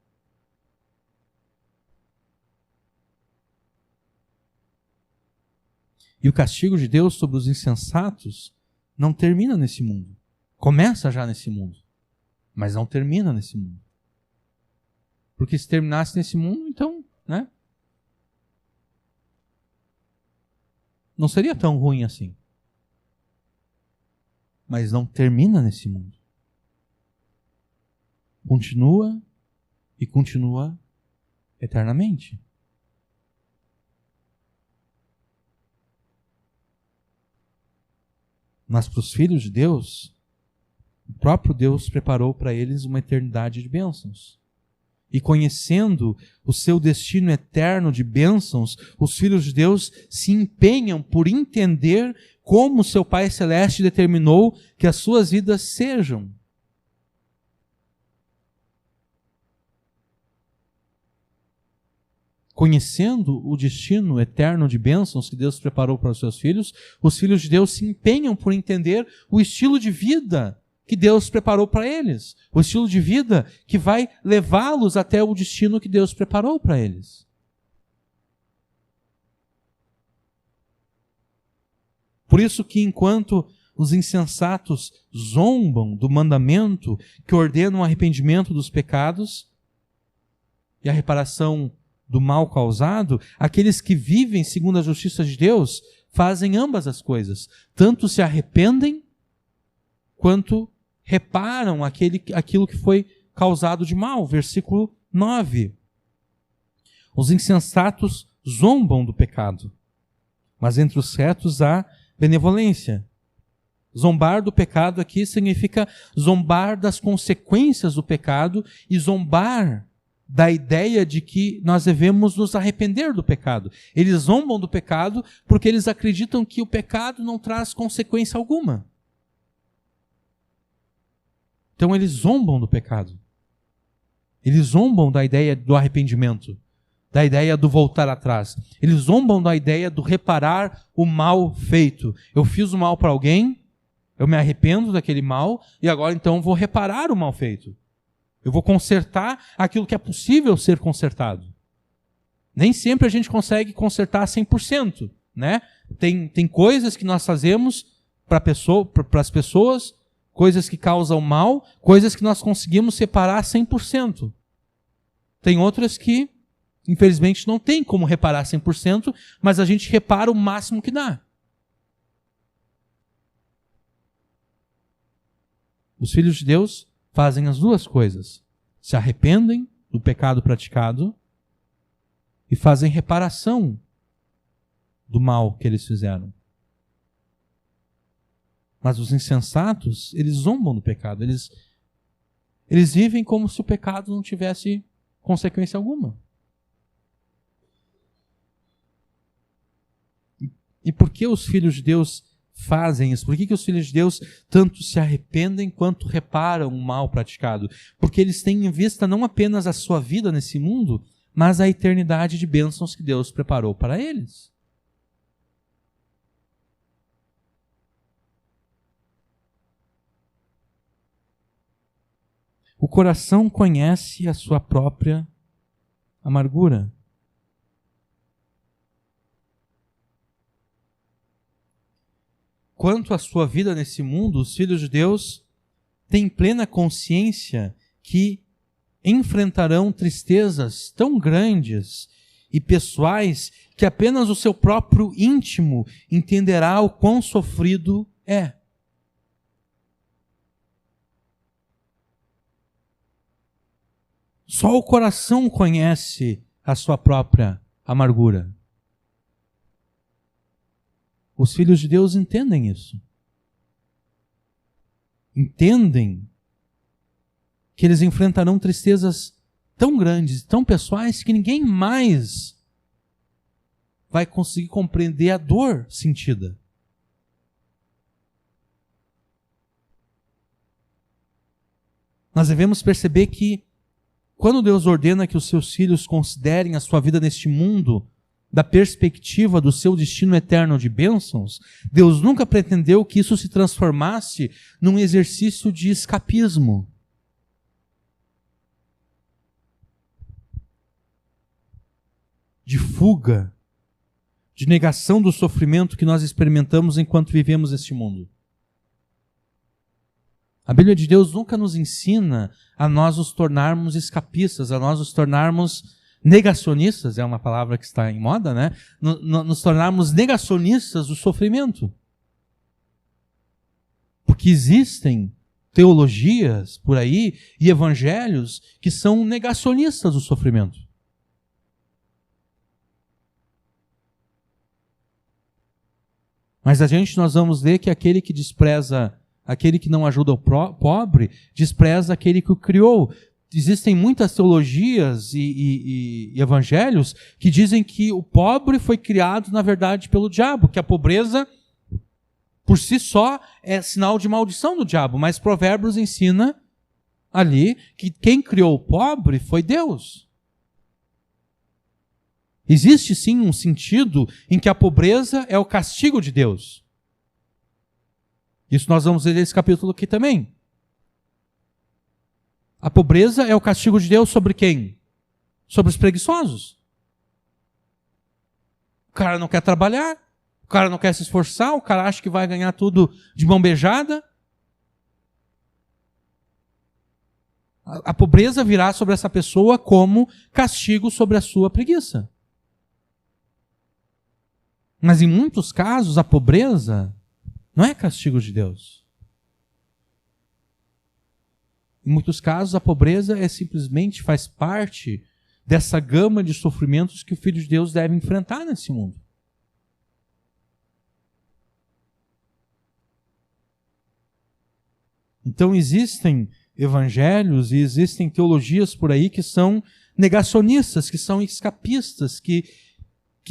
E o castigo de Deus sobre os insensatos não termina nesse mundo. Começa já nesse mundo, mas não termina nesse mundo. Porque se terminasse nesse mundo, então, né? Não seria tão ruim assim. Mas não termina nesse mundo. Continua e continua eternamente. Mas para os filhos de Deus, o próprio Deus preparou para eles uma eternidade de bênçãos. e conhecendo o seu destino eterno de bênçãos, os filhos de Deus se empenham por entender como seu Pai Celeste determinou que as suas vidas sejam. Conhecendo o destino eterno de bênçãos que Deus preparou para os seus filhos, os filhos de Deus se empenham por entender o estilo de vida que Deus preparou para eles. O estilo de vida que vai levá-los até o destino que Deus preparou para eles. Por isso que enquanto os insensatos zombam do mandamento que ordena o arrependimento dos pecados e a reparação do mal causado, aqueles que vivem segundo a justiça de Deus fazem ambas as coisas. Tanto se arrependem, quanto reparam aquilo que foi causado de mal. Versículo 9. Os insensatos zombam do pecado, mas entre os retos há benevolência. Zombar do pecado aqui significa zombar das consequências do pecado e zombar da ideia de que nós devemos nos arrepender do pecado. Eles zombam do pecado porque eles acreditam que o pecado não traz consequência alguma. Então eles zombam do pecado. Eles zombam da ideia do arrependimento, da ideia do voltar atrás. Eles zombam da ideia do reparar o mal feito. Eu fiz o mal para alguém, eu me arrependo daquele mal e agora então vou reparar o mal feito. Eu vou consertar aquilo que é possível ser consertado. Nem sempre a gente consegue consertar 100%, né? Tem coisas que nós fazemos para as pessoas, coisas que causam mal, coisas que nós conseguimos separar 100%. Tem outras que, infelizmente, não tem como reparar 100%, mas a gente repara o máximo que dá. Os filhos de Deus fazem as duas coisas. Se arrependem do pecado praticado e fazem reparação do mal que eles fizeram. Mas os insensatos, eles zombam do pecado. Eles vivem como se o pecado não tivesse consequência alguma. E por que os filhos de Deus fazem isso? Por que os filhos de Deus tanto se arrependem quanto reparam o mal praticado? Porque eles têm em vista não apenas a sua vida nesse mundo, mas a eternidade de bênçãos que Deus preparou para eles. O coração conhece a sua própria amargura. Quanto à sua vida nesse mundo, os filhos de Deus têm plena consciência que enfrentarão tristezas tão grandes e pessoais que apenas o seu próprio íntimo entenderá o quão sofrido é. Só o coração conhece a sua própria amargura. Os filhos de Deus entendem isso. Entendem que eles enfrentarão tristezas tão grandes, tão pessoais, que ninguém mais vai conseguir compreender a dor sentida. Nós devemos perceber que quando Deus ordena que os seus filhos considerem a sua vida neste mundo da perspectiva do seu destino eterno de bênçãos, Deus nunca pretendeu que isso se transformasse num exercício de escapismo. De fuga, de negação do sofrimento que nós experimentamos enquanto vivemos este mundo. A Bíblia de Deus nunca nos ensina a nós nos tornarmos escapistas, a nós nos tornarmos negacionistas, é uma palavra que está em moda, né? Nos tornarmos negacionistas do sofrimento. Porque existem teologias por aí e evangelhos que são negacionistas do sofrimento. Mas nós vamos ler que aquele que despreza, aquele que não ajuda o pobre, despreza aquele que o criou. existem muitas teologias e evangelhos que dizem que o pobre foi criado, na verdade, pelo diabo, que a pobreza, por si só, é sinal de maldição do diabo, mas Provérbios ensina ali que quem criou o pobre foi Deus. Existe sim um sentido em que a pobreza é o castigo de Deus. Isso nós vamos ler nesse capítulo aqui também. A pobreza é o castigo de Deus sobre quem? Sobre os preguiçosos. O cara não quer trabalhar, o cara não quer se esforçar, o cara acha que vai ganhar tudo de mão beijada. A pobreza virá sobre essa pessoa como castigo sobre a sua preguiça. Mas em muitos casos a pobreza não é castigo de Deus. Em muitos casos a pobreza simplesmente faz parte dessa gama de sofrimentos que o Filho de Deus deve enfrentar nesse mundo. Então existem evangelhos e existem teologias por aí que são negacionistas, que são escapistas, que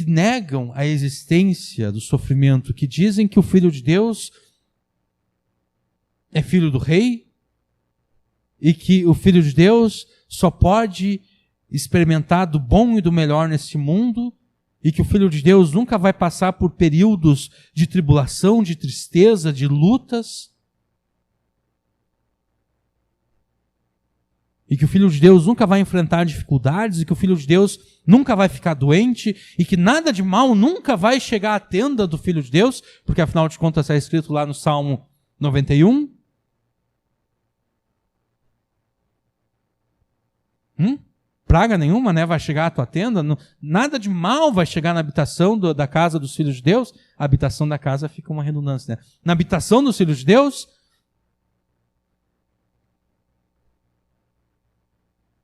negam a existência do sofrimento, que dizem que o Filho de Deus é filho do rei e que o Filho de Deus só pode experimentar do bom e do melhor nesse mundo e que o Filho de Deus nunca vai passar por períodos de tribulação, de tristeza, de lutas. E que o Filho de Deus nunca vai enfrentar dificuldades, e que o Filho de Deus nunca vai ficar doente, e que nada de mal nunca vai chegar à tenda do Filho de Deus, porque afinal de contas está escrito lá no Salmo 91. Praga nenhuma, né, vai chegar à tua tenda, nada de mal vai chegar na habitação da casa dos filhos de Deus. A habitação da casa fica uma redundância, né? Na habitação dos filhos de Deus.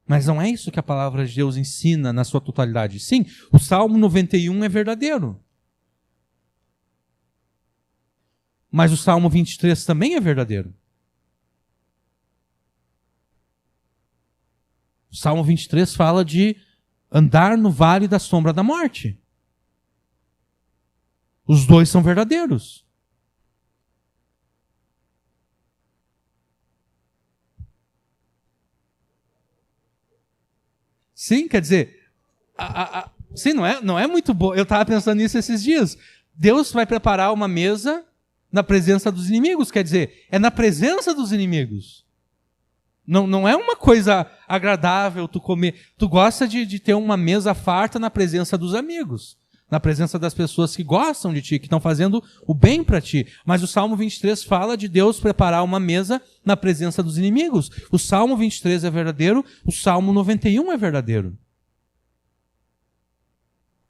Mas não é isso que a palavra de Deus ensina na sua totalidade. Sim, o Salmo 91 é verdadeiro. Mas o Salmo 23 também é verdadeiro. O Salmo 23 fala de andar no vale da sombra da morte. Os dois são verdadeiros. Sim, quer dizer, sim, não é muito bom. Eu estava pensando nisso esses dias. Deus vai preparar uma mesa na presença dos inimigos, quer dizer, é na presença dos inimigos. Não é uma coisa agradável tu comer. Tu gosta de ter uma mesa farta na presença dos amigos, na presença das pessoas que gostam de ti, que estão fazendo o bem para ti. Mas o Salmo 23 fala de Deus preparar uma mesa na presença dos inimigos. O Salmo 23 é verdadeiro, o Salmo 91 é verdadeiro.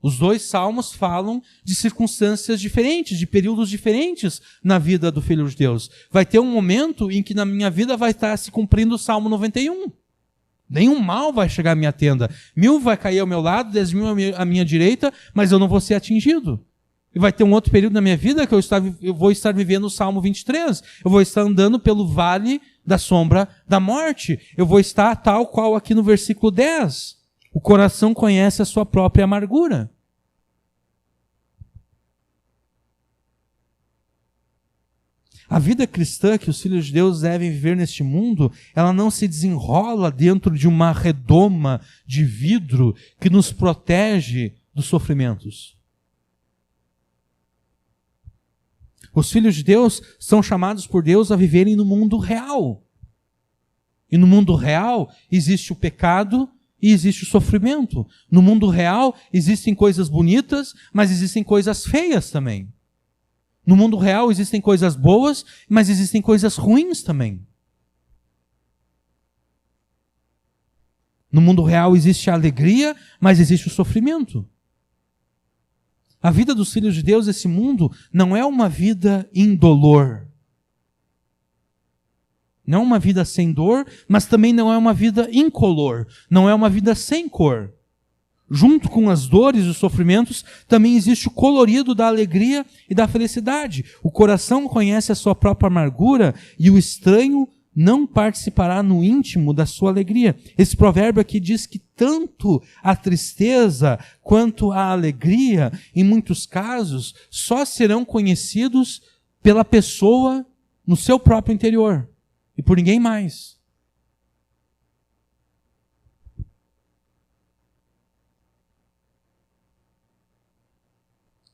Os dois salmos falam de circunstâncias diferentes, de períodos diferentes na vida do Filho de Deus. Vai ter um momento em que na minha vida vai estar se cumprindo o Salmo 91. Nenhum mal vai chegar à minha tenda. 1000 vai cair ao meu lado, 10.000 à minha direita, mas eu não vou ser atingido. E vai ter um outro período na minha vida que eu vou estar vivendo o Salmo 23. Eu vou estar andando pelo vale da sombra da morte. Eu vou estar tal qual aqui no versículo 10. O coração conhece a sua própria amargura. A vida cristã que os filhos de Deus devem viver neste mundo, ela não se desenrola dentro de uma redoma de vidro que nos protege dos sofrimentos. Os filhos de Deus são chamados por Deus a viverem no mundo real. E no mundo real existe o pecado e existe o sofrimento. No mundo real existem coisas bonitas, mas existem coisas feias também. No mundo real existem coisas boas, mas existem coisas ruins também. No mundo real existe a alegria, mas existe o sofrimento. A vida dos filhos de Deus, esse mundo, não é uma vida indolor. Não é uma vida sem dor, mas também não é uma vida incolor. Não é uma vida sem cor. Junto com as dores e os sofrimentos, também existe o colorido da alegria e da felicidade. O coração conhece a sua própria amargura e o estranho não participará no íntimo da sua alegria. Esse provérbio aqui diz que tanto a tristeza quanto a alegria, em muitos casos, só serão conhecidos pela pessoa no seu próprio interior e por ninguém mais.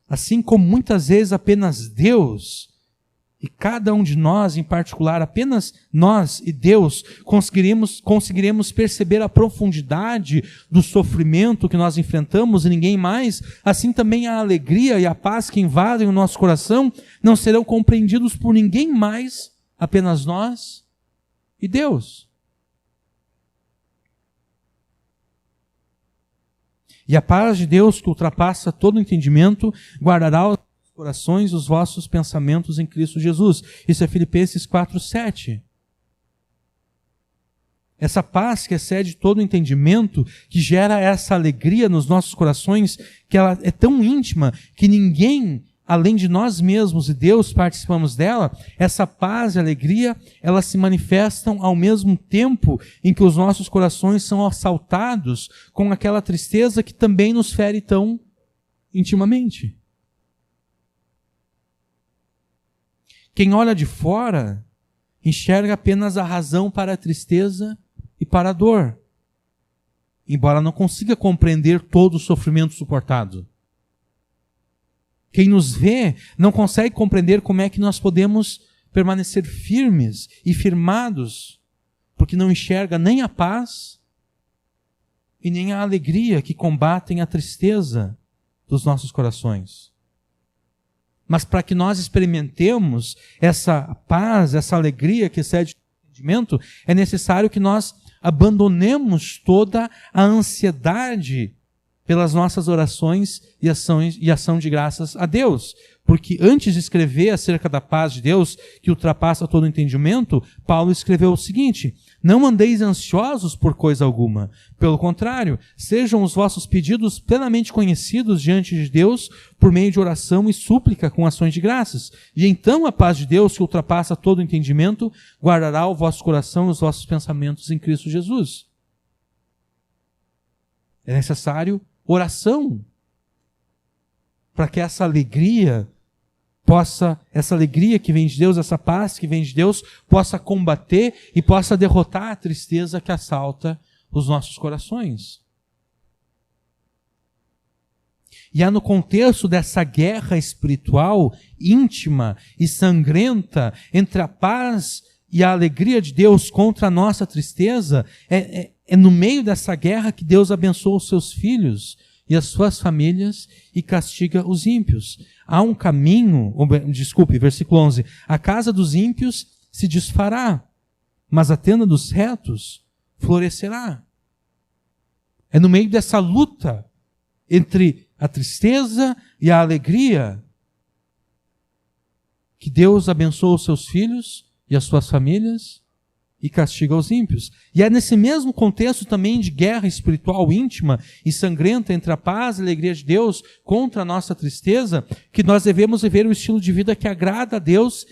Assim como muitas vezes apenas Deus, e cada um de nós em particular, apenas nós e Deus, conseguiremos perceber a profundidade do sofrimento que nós enfrentamos e ninguém mais, assim também a alegria e a paz que invadem o nosso coração não serão compreendidos por ninguém mais, apenas nós e Deus. E a paz de Deus, que ultrapassa todo entendimento, guardará os corações, os vossos pensamentos em Cristo Jesus. Isso é Filipenses 4:7. Essa paz que excede todo entendimento, que gera essa alegria nos nossos corações, que ela é tão íntima que ninguém, além de nós mesmos e Deus, participamos dela. Essa paz e alegria, elas se manifestam ao mesmo tempo em que os nossos corações são assaltados com aquela tristeza que também nos fere tão intimamente. Quem olha de fora enxerga apenas a razão para a tristeza e para a dor, embora não consiga compreender todo o sofrimento suportado. Quem nos vê não consegue compreender como é que nós podemos permanecer firmes e firmados, porque não enxerga nem a paz e nem a alegria que combatem a tristeza dos nossos corações. Mas para que nós experimentemos essa paz, essa alegria que excede o entendimento, é necessário que nós abandonemos toda a ansiedade pelas nossas orações e ação de graças a Deus. Porque antes de escrever acerca da paz de Deus, que ultrapassa todo o entendimento, Paulo escreveu o seguinte: não andeis ansiosos por coisa alguma. Pelo contrário, sejam os vossos pedidos plenamente conhecidos diante de Deus por meio de oração e súplica com ações de graças. E então a paz de Deus, que ultrapassa todo o entendimento, guardará o vosso coração e os vossos pensamentos em Cristo Jesus. É necessário oração para que essa alegria que vem de Deus, essa paz que vem de Deus, possa combater e possa derrotar a tristeza que assalta os nossos corações. E é no contexto dessa guerra espiritual íntima e sangrenta entre a paz e a alegria de Deus contra a nossa tristeza, é no meio dessa guerra que Deus abençoa os seus filhos e as suas famílias e castiga os ímpios. Há um caminho, versículo 11, a casa dos ímpios se desfará, mas a tenda dos retos florescerá. É no meio dessa luta entre a tristeza e a alegria que Deus abençoa os seus filhos e as suas famílias e castiga os ímpios. E é nesse mesmo contexto também de guerra espiritual íntima e sangrenta entre a paz e a alegria de Deus contra a nossa tristeza, que nós devemos viver o estilo de vida que agrada a Deus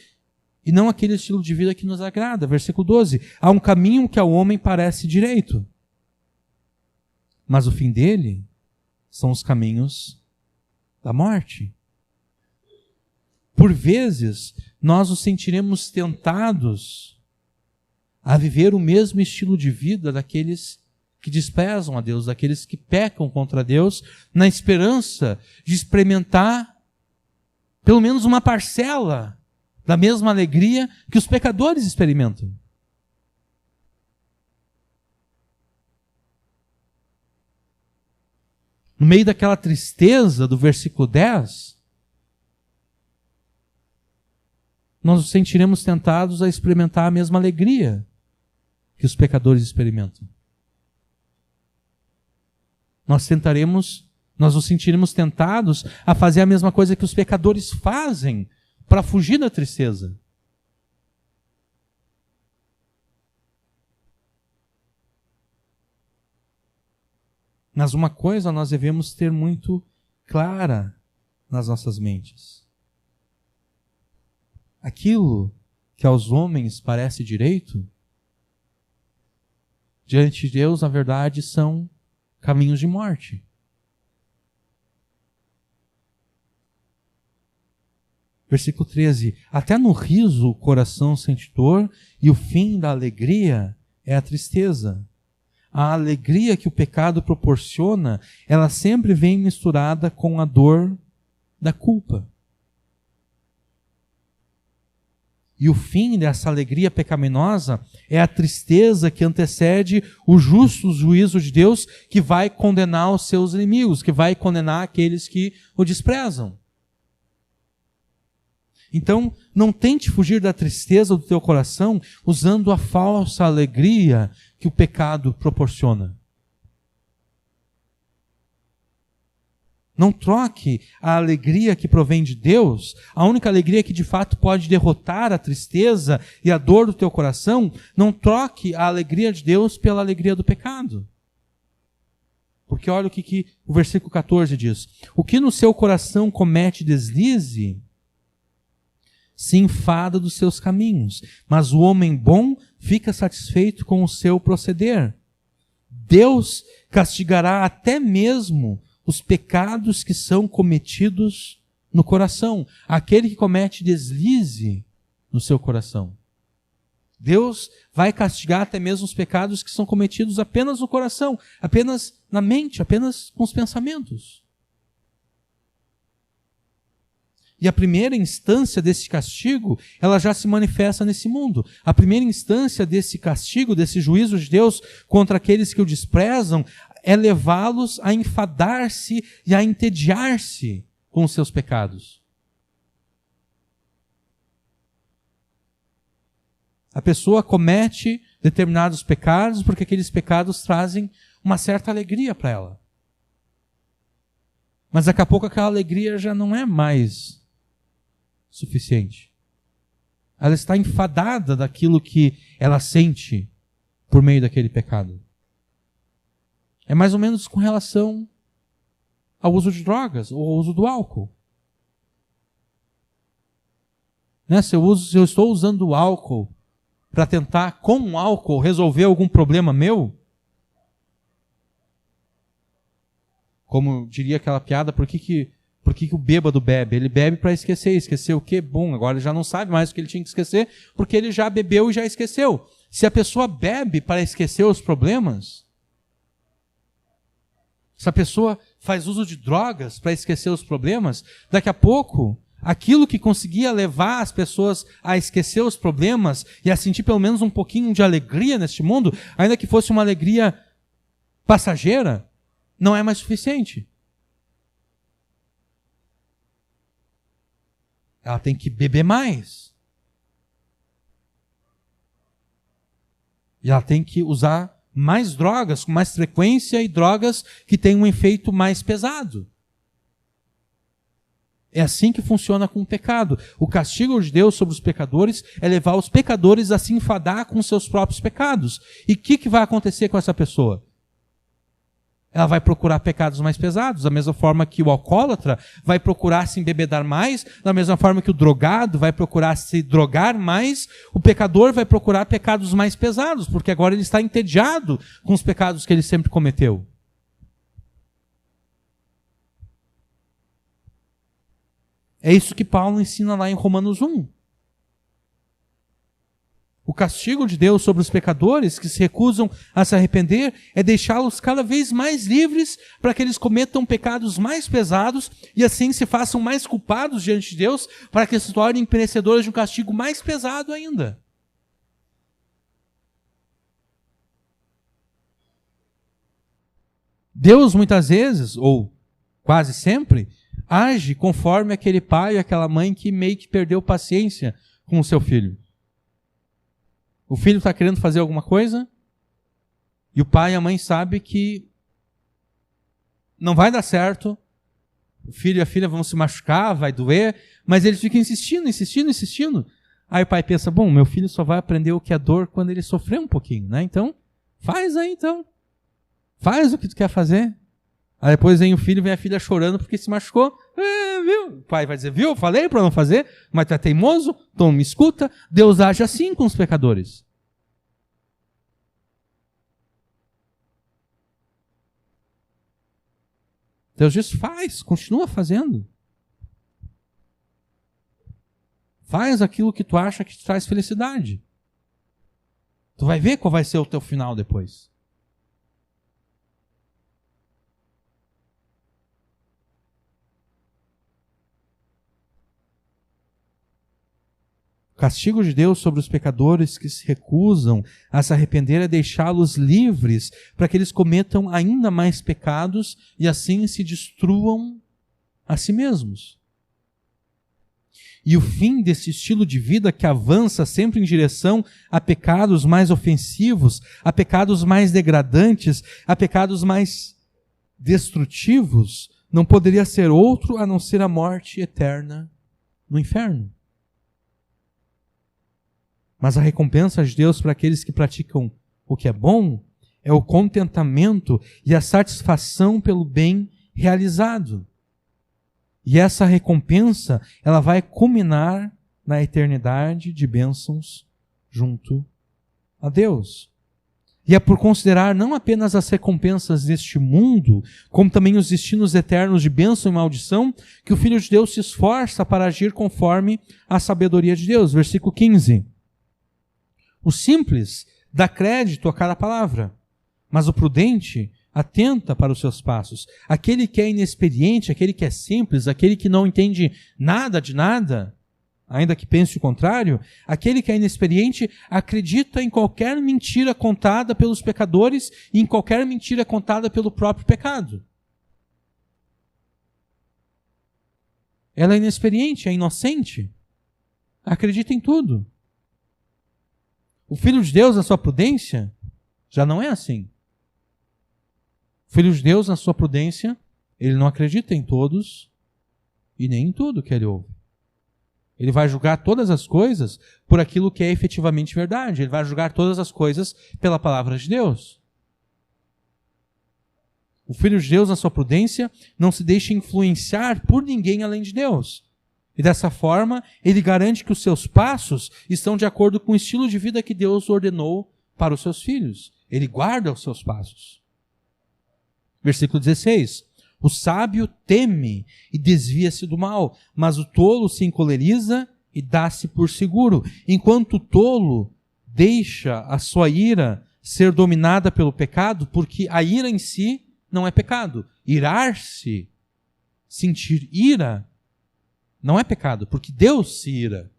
e não aquele estilo de vida que nos agrada. Versículo 12. Há um caminho que ao homem parece direito, mas o fim dele são os caminhos da morte. Por vezes, nós nos sentiremos tentados a viver o mesmo estilo de vida daqueles que desprezam a Deus, daqueles que pecam contra Deus, na esperança de experimentar pelo menos uma parcela da mesma alegria que os pecadores experimentam. No meio daquela tristeza do versículo 10, nós nos sentiremos tentados a experimentar a mesma alegria que os pecadores experimentam. Nós nos sentiremos tentados a fazer a mesma coisa que os pecadores fazem para fugir da tristeza. Mas uma coisa nós devemos ter muito clara nas nossas mentes. Aquilo que aos homens parece direito, diante de Deus, na verdade, são caminhos de morte. Versículo 13. Até no riso o coração sente dor, e o fim da alegria é a tristeza. A alegria que o pecado proporciona, ela sempre vem misturada com a dor da culpa. E o fim dessa alegria pecaminosa é a tristeza que antecede o justo juízo de Deus, que vai condenar os seus inimigos, que vai condenar aqueles que o desprezam. Então, não tente fugir da tristeza do teu coração usando a falsa alegria que o pecado proporciona. Não troque a alegria que provém de Deus, a única alegria que de fato pode derrotar a tristeza e a dor do teu coração, não troque a alegria de Deus pela alegria do pecado. Porque olha o que o versículo 14 diz. O que no seu coração comete deslize, se enfada dos seus caminhos, mas o homem bom fica satisfeito com o seu proceder. Deus castigará até mesmo os pecados que são cometidos no coração. Aquele que comete deslize no seu coração. Deus vai castigar até mesmo os pecados que são cometidos apenas no coração, apenas na mente, apenas com os pensamentos. E a primeira instância desse castigo, ela já se manifesta nesse mundo. A primeira instância desse castigo, desse juízo de Deus contra aqueles que o desprezam, é levá-los a enfadar-se e a entediar-se com os seus pecados. A pessoa comete determinados pecados porque aqueles pecados trazem uma certa alegria para ela. Mas daqui a pouco aquela alegria já não é mais suficiente. Ela está enfadada daquilo que ela sente por meio daquele pecado. É mais ou menos com relação ao uso de drogas ou ao uso do álcool. Né? Se eu estou usando o álcool para tentar, com o álcool, resolver algum problema meu, como diria aquela piada, por que o bêbado bebe? Ele bebe para esquecer. Esquecer o quê? Bom, agora ele já não sabe mais o que ele tinha que esquecer, porque ele já bebeu e já esqueceu. Se a pessoa bebe para esquecer os problemas, se a pessoa faz uso de drogas para esquecer os problemas, daqui a pouco, aquilo que conseguia levar as pessoas a esquecer os problemas e a sentir pelo menos um pouquinho de alegria neste mundo, ainda que fosse uma alegria passageira, não é mais suficiente. Ela tem que beber mais. E ela tem que usar mais drogas, com mais frequência, e drogas que têm um efeito mais pesado. É assim que funciona com o pecado. O castigo de Deus sobre os pecadores é levar os pecadores a se enfadar com seus próprios pecados. E o que vai acontecer com essa pessoa? Ela vai procurar pecados mais pesados, da mesma forma que o alcoólatra vai procurar se embebedar mais, da mesma forma que o drogado vai procurar se drogar mais, o pecador vai procurar pecados mais pesados, porque agora ele está entediado com os pecados que ele sempre cometeu. É isso que Paulo ensina lá em Romanos 1. O castigo de Deus sobre os pecadores que se recusam a se arrepender é deixá-los cada vez mais livres para que eles cometam pecados mais pesados e assim se façam mais culpados diante de Deus para que se tornem merecedores de um castigo mais pesado ainda. Deus muitas vezes, ou quase sempre, age conforme aquele pai e aquela mãe que meio que perdeu paciência com o seu filho. O filho está querendo fazer alguma coisa e o pai e a mãe sabem que não vai dar certo, o filho e a filha vão se machucar, vai doer, mas eles ficam insistindo. Aí o pai pensa, bom, meu filho só vai aprender o que é dor quando ele sofrer um pouquinho, né? Então, faz aí então. Faz o que tu quer fazer. Aí depois vem o filho, vem a filha chorando porque se machucou. Viu? O pai vai dizer, viu? Eu falei para não fazer, mas tu é teimoso, então me escuta. Deus age assim com os pecadores. Deus diz, faz, continua fazendo. Faz aquilo que tu acha que te traz felicidade. Tu vai ver qual vai ser o teu final depois. O castigo de Deus sobre os pecadores que se recusam a se arrepender é deixá-los livres para que eles cometam ainda mais pecados e assim se destruam a si mesmos. E o fim desse estilo de vida que avança sempre em direção a pecados mais ofensivos, a pecados mais degradantes, a pecados mais destrutivos, não poderia ser outro a não ser a morte eterna no inferno. Mas a recompensa de Deus para aqueles que praticam o que é bom é o contentamento e a satisfação pelo bem realizado. E essa recompensa, ela vai culminar na eternidade de bênçãos junto a Deus. E é por considerar não apenas as recompensas deste mundo, como também os destinos eternos de bênção e maldição, que o Filho de Deus se esforça para agir conforme a sabedoria de Deus. Versículo 15. O simples dá crédito a cada palavra, mas o prudente atenta para os seus passos. Aquele que é inexperiente, aquele que é simples, aquele que não entende nada de nada, ainda que pense o contrário, aquele que é inexperiente acredita em qualquer mentira contada pelos pecadores e em qualquer mentira contada pelo próprio pecado. Ela é inexperiente, é inocente, acredita em tudo. O Filho de Deus, na sua prudência, já não é assim. O Filho de Deus, na sua prudência, ele não acredita em todos e nem em tudo que ele ouve. Ele vai julgar todas as coisas por aquilo que é efetivamente verdade. Ele vai julgar todas as coisas pela palavra de Deus. O Filho de Deus, na sua prudência, não se deixa influenciar por ninguém além de Deus. E dessa forma, ele garante que os seus passos estão de acordo com o estilo de vida que Deus ordenou para os seus filhos. Ele guarda os seus passos. Versículo 16. O sábio teme e desvia-se do mal, mas o tolo se encoleriza e dá-se por seguro. Enquanto o tolo deixa a sua ira ser dominada pelo pecado, porque a ira em si não é pecado. Irar-se, sentir ira, não é pecado, porque Deus se ira.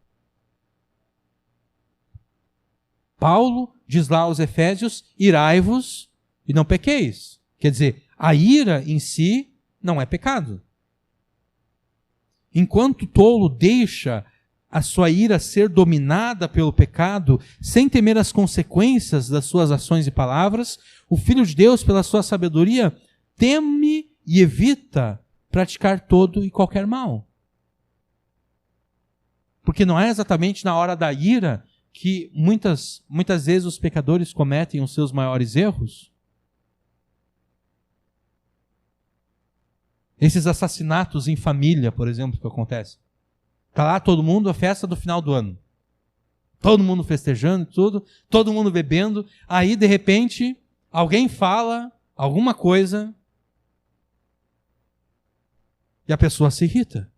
Paulo diz lá aos Efésios, irai-vos e não pequeis. Quer dizer, a ira em si não é pecado. Enquanto o tolo deixa a sua ira ser dominada pelo pecado, sem temer as consequências das suas ações e palavras, o Filho de Deus, pela sua sabedoria, teme e evita praticar todo e qualquer mal. Porque não é exatamente na hora da ira que muitas vezes os pecadores cometem os seus maiores erros. Esses assassinatos em família, por exemplo, que acontecem. Está lá todo mundo, a festa do final do ano. Todo mundo festejando, tudo, todo mundo bebendo. Aí, de repente, alguém fala alguma coisa e a pessoa se irrita.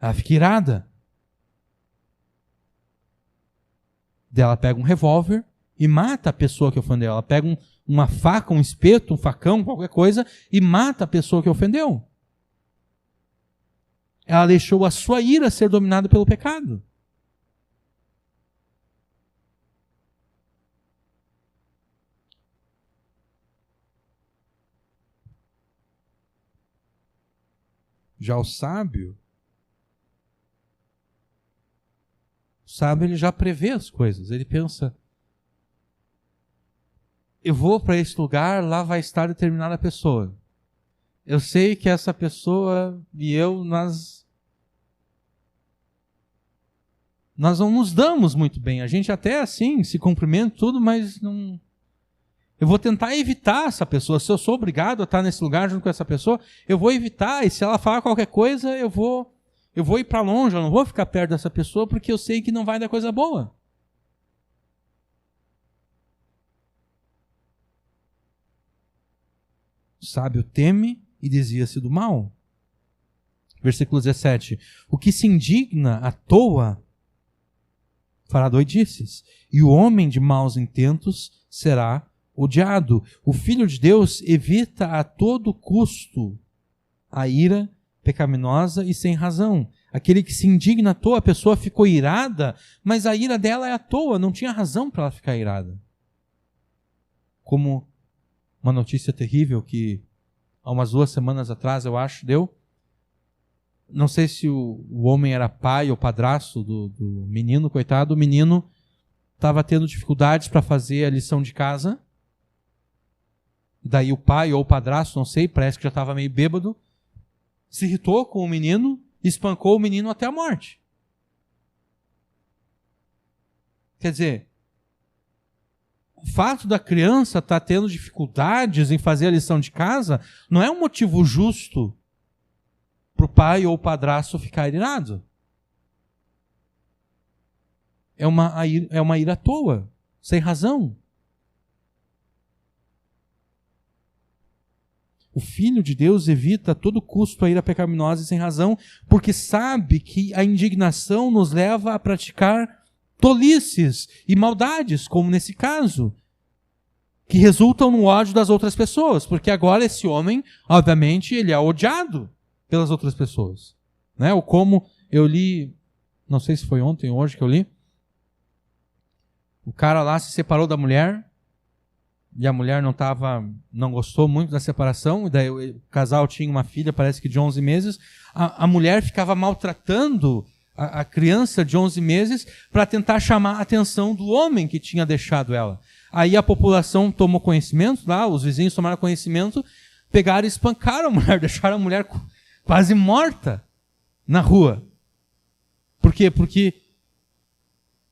Ela fica irada. Ela pega um revólver e mata a pessoa que ofendeu. Ela pega uma faca, um espeto, um facão, qualquer coisa, e mata a pessoa que ofendeu. Ela deixou a sua ira ser dominada pelo pecado. Já o sábio, ele já prevê as coisas. Ele pensa, eu vou para esse lugar, lá vai estar determinada pessoa. Eu sei que essa pessoa e eu, nós não nos damos muito bem. A gente até assim, se cumprimenta tudo, mas não... Eu vou tentar evitar essa pessoa. Se eu sou obrigado a estar nesse lugar junto com essa pessoa, eu vou evitar. E se ela falar qualquer coisa, eu vou ir para longe, eu não vou ficar perto dessa pessoa, porque eu sei que não vai dar coisa boa. O sábio teme e desvia-se do mal. Versículo 17. O que se indigna à toa fará doidices, e o homem de maus intentos será odiado. O Filho de Deus evita a todo custo a ira pecaminosa e sem razão. Aquele que se indigna à toa, a pessoa ficou irada, mas a ira dela é à toa, não tinha razão para ela ficar irada. Como uma notícia terrível que há umas 2 semanas atrás, eu acho, deu. Não sei se o homem era pai ou padrasto do menino, coitado. O menino estava tendo dificuldades para fazer a lição de casa. Daí o pai ou o padrasto, não sei, parece que já estava meio bêbado, se irritou com o menino, espancou o menino até a morte. Quer dizer, o fato da criança estar tendo dificuldades em fazer a lição de casa não é um motivo justo para o pai ou o padrasto ficar irado. É uma ira à toa, sem razão. O Filho de Deus evita a todo custo a ira pecaminosa e sem razão, porque sabe que a indignação nos leva a praticar tolices e maldades, como nesse caso, que resultam no ódio das outras pessoas, porque agora esse homem, obviamente, ele é odiado pelas outras pessoas. Né? Ou como eu li, não sei se foi ontem ou hoje que eu li, o cara lá se separou da mulher, e a mulher não gostou muito da separação, e daí o casal tinha uma filha, parece que de 11 meses, a mulher ficava maltratando a criança de 11 meses para tentar chamar a atenção do homem que tinha deixado ela. Aí a população tomou conhecimento, lá, os vizinhos tomaram conhecimento, pegaram e espancaram a mulher, deixaram a mulher quase morta na rua. Por quê? Porque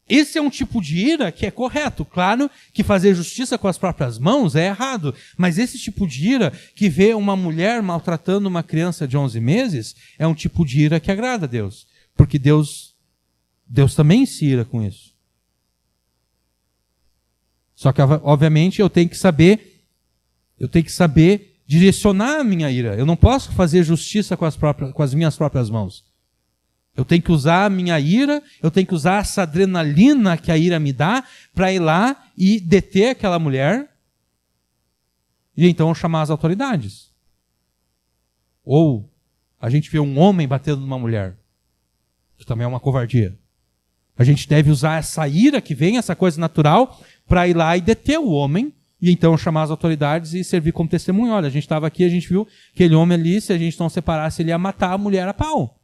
esse é um tipo de ira que é correto. Claro que fazer justiça com as próprias mãos é errado, mas esse tipo de ira que vê uma mulher maltratando uma criança de 11 meses é um tipo de ira que agrada a Deus, porque Deus também se ira com isso. Só que, obviamente, eu tenho que saber direcionar a minha ira. Eu não posso fazer justiça com as minhas próprias mãos. Eu tenho que usar a minha ira, eu tenho que usar essa adrenalina que a ira me dá para ir lá e deter aquela mulher e então chamar as autoridades. Ou a gente vê um homem batendo numa mulher, que também é uma covardia. A gente deve usar essa ira que vem, essa coisa natural, para ir lá e deter o homem e então chamar as autoridades e servir como testemunho. Olha, a gente estava aqui, a gente viu aquele homem ali, se a gente não separasse, ele ia matar a mulher a pau.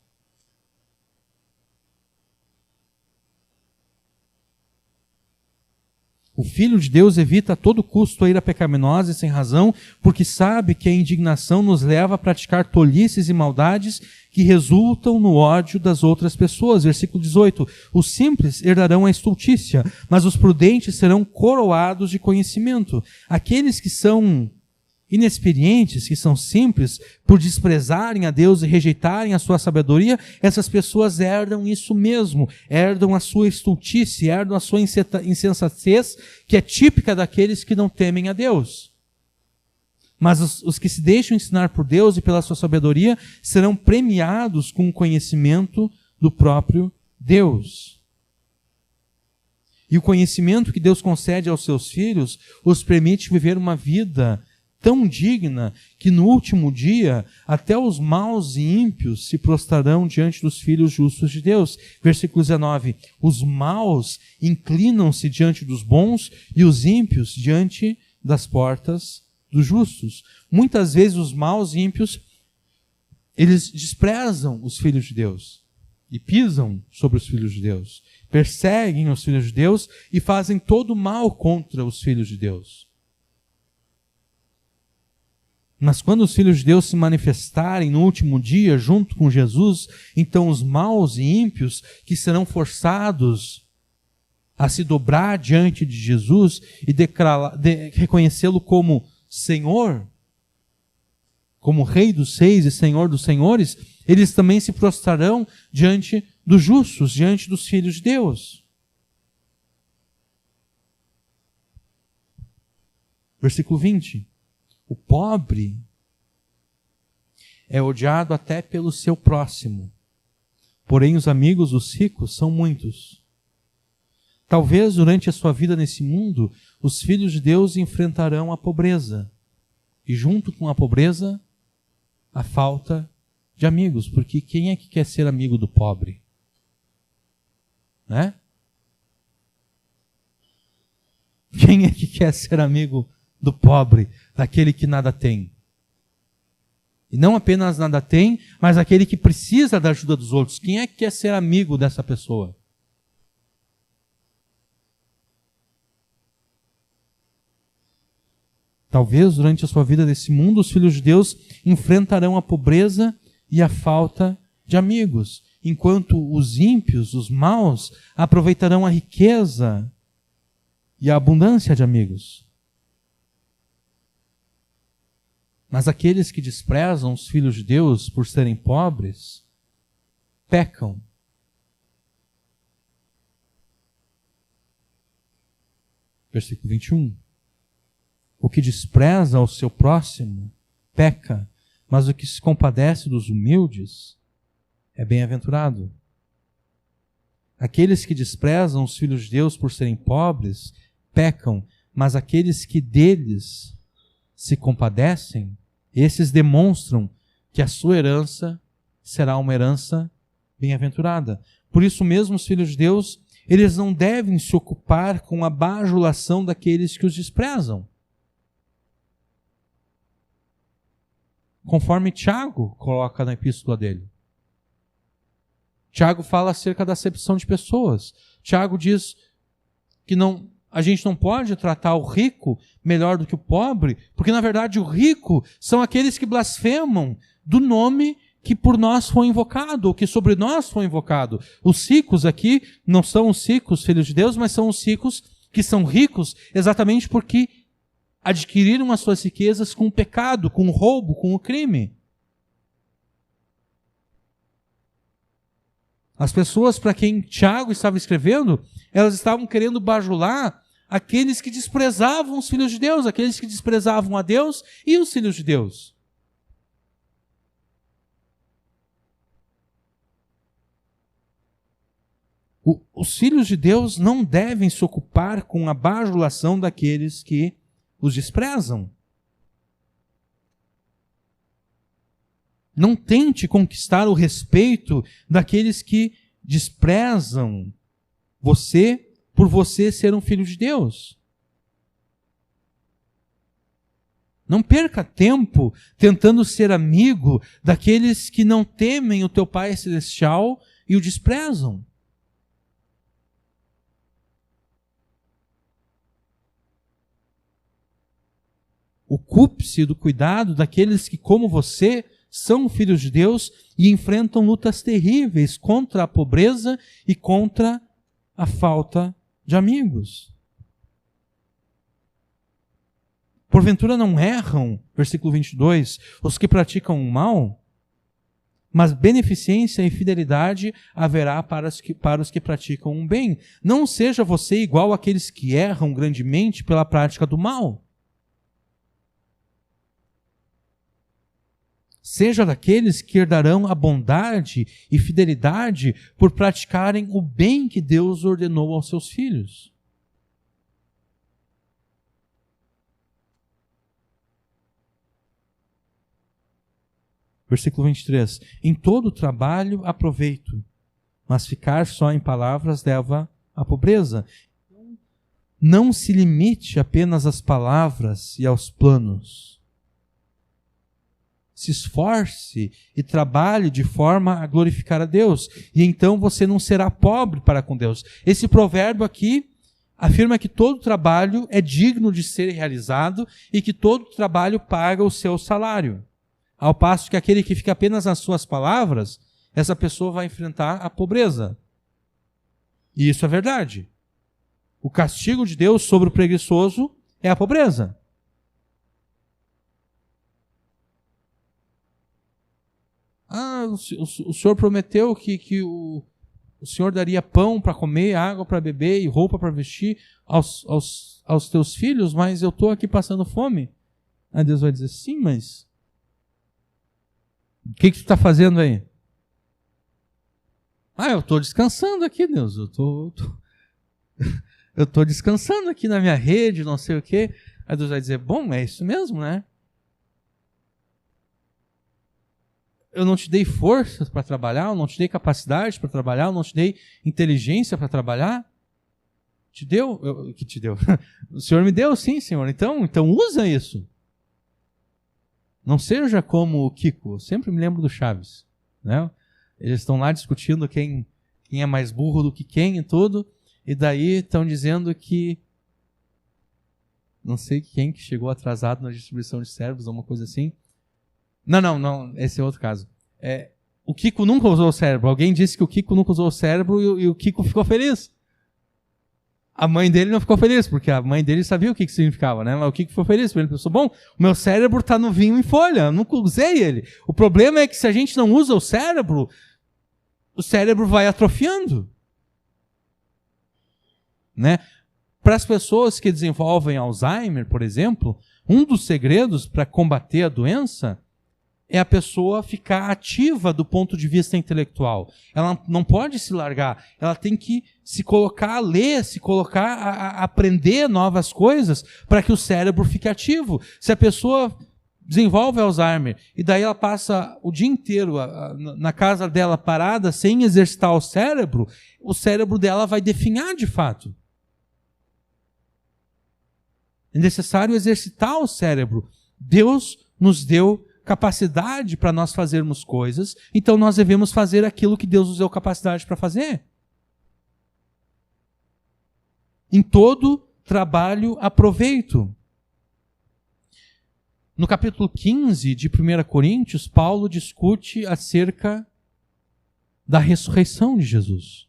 O Filho de Deus evita a todo custo a ira pecaminosa e sem razão, porque sabe que a indignação nos leva a praticar tolices e maldades que resultam no ódio das outras pessoas. Versículo 18. Os simples herdarão a estultícia, mas os prudentes serão coroados de conhecimento. Aqueles que são inexperientes, que são simples, por desprezarem a Deus e rejeitarem a sua sabedoria, essas pessoas herdam isso mesmo, herdam a sua estultice, herdam a sua insensatez, que é típica daqueles que não temem a Deus. Mas os que se deixam ensinar por Deus e pela sua sabedoria serão premiados com o conhecimento do próprio Deus. E o conhecimento que Deus concede aos seus filhos os permite viver uma vida tão digna que no último dia até os maus e ímpios se prostrarão diante dos filhos justos de Deus. Versículo 19. Os maus inclinam-se diante dos bons e os ímpios diante das portas dos justos. Muitas vezes os maus e ímpios, eles desprezam os filhos de Deus e pisam sobre os filhos de Deus, perseguem os filhos de Deus e fazem todo o mal contra os filhos de Deus. Mas quando os filhos de Deus se manifestarem no último dia junto com Jesus, então os maus e ímpios que serão forçados a se dobrar diante de Jesus e reconhecê-lo como Senhor, como Rei dos Reis e Senhor dos Senhores, eles também se prostrarão diante dos justos, diante dos filhos de Deus. Versículo 20. O pobre é odiado até pelo seu próximo. Porém, os amigos dos ricos são muitos. Talvez durante a sua vida nesse mundo, os filhos de Deus enfrentarão a pobreza. E junto com a pobreza, a falta de amigos. Porque quem é que quer ser amigo do pobre? Né? Quem é que quer ser amigo do pobre, daquele que nada tem? E não apenas nada tem, mas aquele que precisa da ajuda dos outros. Quem é que quer ser amigo dessa pessoa? Talvez durante a sua vida nesse mundo, os filhos de Deus enfrentarão a pobreza e a falta de amigos, enquanto os ímpios, os maus, aproveitarão a riqueza e a abundância de amigos. Mas aqueles que desprezam os filhos de Deus por serem pobres, pecam. Versículo 21. O que despreza o seu próximo, peca, mas o que se compadece dos humildes é bem-aventurado. Aqueles que desprezam os filhos de Deus por serem pobres, pecam, mas aqueles que deles se compadecem, esses demonstram que a sua herança será uma herança bem-aventurada. Por isso mesmo, os filhos de Deus, eles não devem se ocupar com a bajulação daqueles que os desprezam. Conforme Tiago coloca na epístola dele. Tiago fala acerca da acepção de pessoas. Tiago diz que a gente não pode tratar o rico melhor do que o pobre, porque na verdade o rico são aqueles que blasfemam do nome que por nós foi invocado, ou que sobre nós foi invocado. Os ricos aqui não são os ricos, filhos de Deus, mas são os ricos que são ricos exatamente porque adquiriram as suas riquezas com o pecado, com o roubo, com o crime. As pessoas para quem Tiago estava escrevendo, elas estavam querendo bajular aqueles que desprezavam os filhos de Deus, aqueles que desprezavam a Deus e os filhos de Deus. Os filhos de Deus não devem se ocupar com a bajulação daqueles que os desprezam. Não tente conquistar o respeito daqueles que desprezam você por você ser um filho de Deus. Não perca tempo tentando ser amigo daqueles que não temem o teu Pai Celestial e o desprezam. Ocupe-se do cuidado daqueles que, como você, são filhos de Deus e enfrentam lutas terríveis contra a pobreza e contra a falta de amigos. Porventura não erram, versículo 22, os que praticam o mal, mas beneficência e fidelidade haverá para os que praticam o bem. Não seja você igual àqueles que erram grandemente pela prática do mal. Seja daqueles que herdarão a bondade e fidelidade por praticarem o bem que Deus ordenou aos seus filhos. Versículo 23. Em todo trabalho há proveito, mas ficar só em palavras leva à pobreza. Não se limite apenas às palavras e aos planos. Se esforce e trabalhe de forma a glorificar a Deus. E então você não será pobre para com Deus. Esse provérbio aqui afirma que todo trabalho é digno de ser realizado e que todo trabalho paga o seu salário. Ao passo que aquele que fica apenas nas suas palavras, essa pessoa vai enfrentar a pobreza. E isso é verdade. O castigo de Deus sobre o preguiçoso é a pobreza. O Senhor prometeu que o Senhor daria pão para comer, água para beber e roupa para vestir aos teus filhos, mas eu estou aqui passando fome. Aí Deus vai dizer, sim, mas O que tu está fazendo aí? Eu estou descansando aqui, Deus. Eu estou descansando aqui na minha rede, não sei o quê. Aí Deus vai dizer, bom, é isso mesmo, né? Eu não te dei forças para trabalhar, eu não te dei capacidade para trabalhar, eu não te dei inteligência para trabalhar. Te deu? Que te deu? O Senhor me deu, sim, Senhor. Então usa isso. Não seja como o Kiko. Eu sempre me lembro do Chaves, né? Eles estão lá discutindo quem é mais burro do que quem e tudo. E daí estão dizendo que não sei quem que chegou atrasado na distribuição de cérebros, ou uma coisa assim. Não, esse é outro caso. O Kiko nunca usou o cérebro. Alguém disse que o Kiko nunca usou o cérebro e o Kiko ficou feliz. A mãe dele não ficou feliz, porque a mãe dele sabia o que significava, né? Mas o Kiko ficou feliz, porque ele pensou, bom, o meu cérebro está no vinho em folha, eu nunca usei ele. O problema é que se a gente não usa o cérebro vai atrofiando. Né? Para as pessoas que desenvolvem Alzheimer, por exemplo, um dos segredos para combater a doença é a pessoa ficar ativa do ponto de vista intelectual. Ela não pode se largar, ela tem que se colocar a ler, se colocar a aprender novas coisas para que o cérebro fique ativo. Se a pessoa desenvolve Alzheimer e daí ela passa o dia inteiro na casa dela parada sem exercitar o cérebro dela vai definhar de fato. É necessário exercitar o cérebro. Deus nos deu capacidade para nós fazermos coisas, então nós devemos fazer aquilo que Deus nos deu capacidade para fazer. Em todo trabalho há proveito. No capítulo 15 de 1 Coríntios, Paulo discute acerca da ressurreição de Jesus.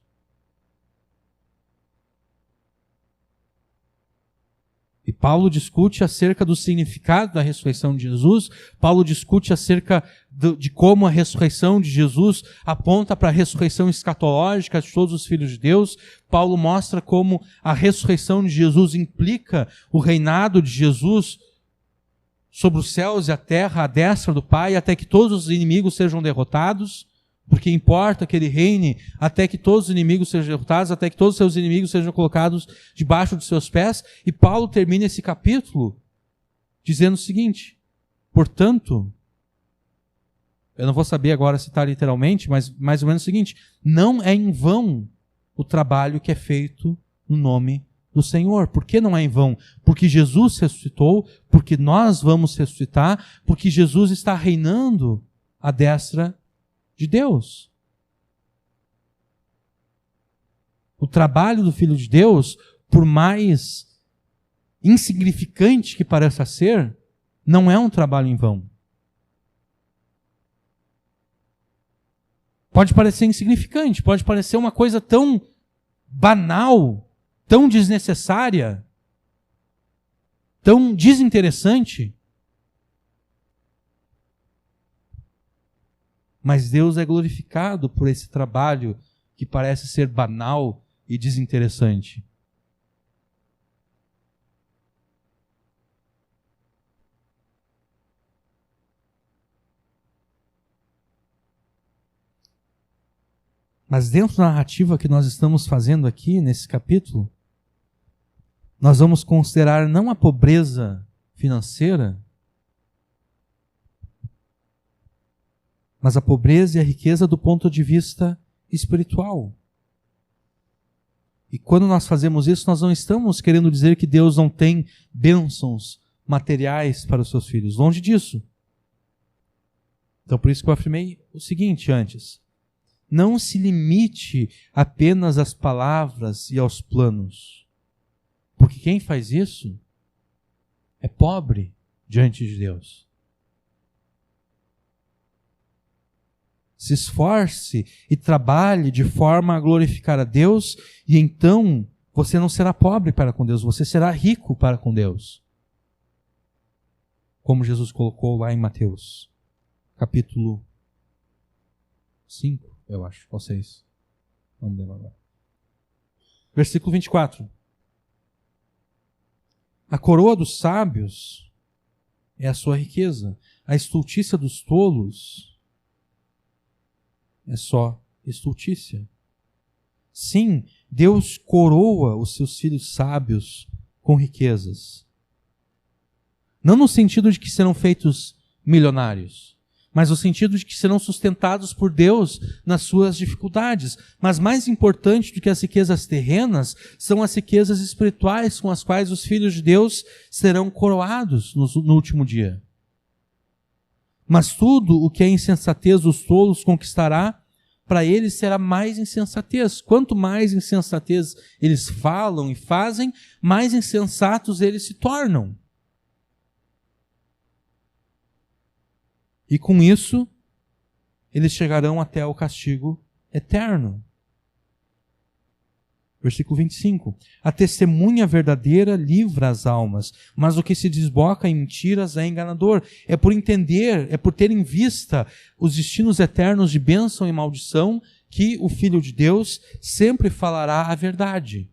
E Paulo discute acerca do significado da ressurreição de Jesus. Paulo discute acerca de como a ressurreição de Jesus aponta para a ressurreição escatológica de todos os filhos de Deus. Paulo mostra como a ressurreição de Jesus implica o reinado de Jesus sobre os céus e a terra, à destra do Pai, até que todos os inimigos sejam derrotados. Porque importa que ele reine até que todos os inimigos sejam derrotados, até que todos os seus inimigos sejam colocados debaixo dos seus pés. E Paulo termina esse capítulo dizendo o seguinte, portanto, eu não vou saber agora citar literalmente, mas mais ou menos o seguinte, não é em vão o trabalho que é feito no nome do Senhor. Por que não é em vão? Porque Jesus ressuscitou, porque nós vamos ressuscitar, porque Jesus está reinando à destra de Deus. O trabalho do Filho de Deus, por mais insignificante que pareça ser, não é um trabalho em vão. Pode parecer insignificante, pode parecer uma coisa tão banal, tão desnecessária, tão desinteressante. Mas Deus é glorificado por esse trabalho que parece ser banal e desinteressante. Mas dentro da narrativa que nós estamos fazendo aqui, nesse capítulo, nós vamos considerar não a pobreza financeira, mas a pobreza e a riqueza do ponto de vista espiritual. E quando nós fazemos isso, nós não estamos querendo dizer que Deus não tem bênçãos materiais para os seus filhos. Longe disso. Então, por isso que eu afirmei o seguinte antes. Não se limite apenas às palavras e aos planos. Porque quem faz isso é pobre diante de Deus. Se esforce e trabalhe de forma a glorificar a Deus, e então você não será pobre para com Deus, você será rico para com Deus. Como Jesus colocou lá em Mateus, capítulo 5, eu acho, ou 6. Vamos ler agora. Versículo 24. A coroa dos sábios é a sua riqueza, a estultícia dos tolos é só estultícia. Sim, Deus coroa os seus filhos sábios com riquezas. Não no sentido de que serão feitos milionários, mas no sentido de que serão sustentados por Deus nas suas dificuldades. Mas mais importante do que as riquezas terrenas são as riquezas espirituais com as quais os filhos de Deus serão coroados no último dia. Mas tudo o que é insensatez dos tolos conquistará, para eles será mais insensatez. Quanto mais insensatez eles falam e fazem, mais insensatos eles se tornam. E com isso, eles chegarão até o castigo eterno. Versículo 25. A testemunha verdadeira livra as almas, mas o que se desboca em mentiras é enganador. É por entender, é por ter em vista os destinos eternos de bênção e maldição que o Filho de Deus sempre falará a verdade.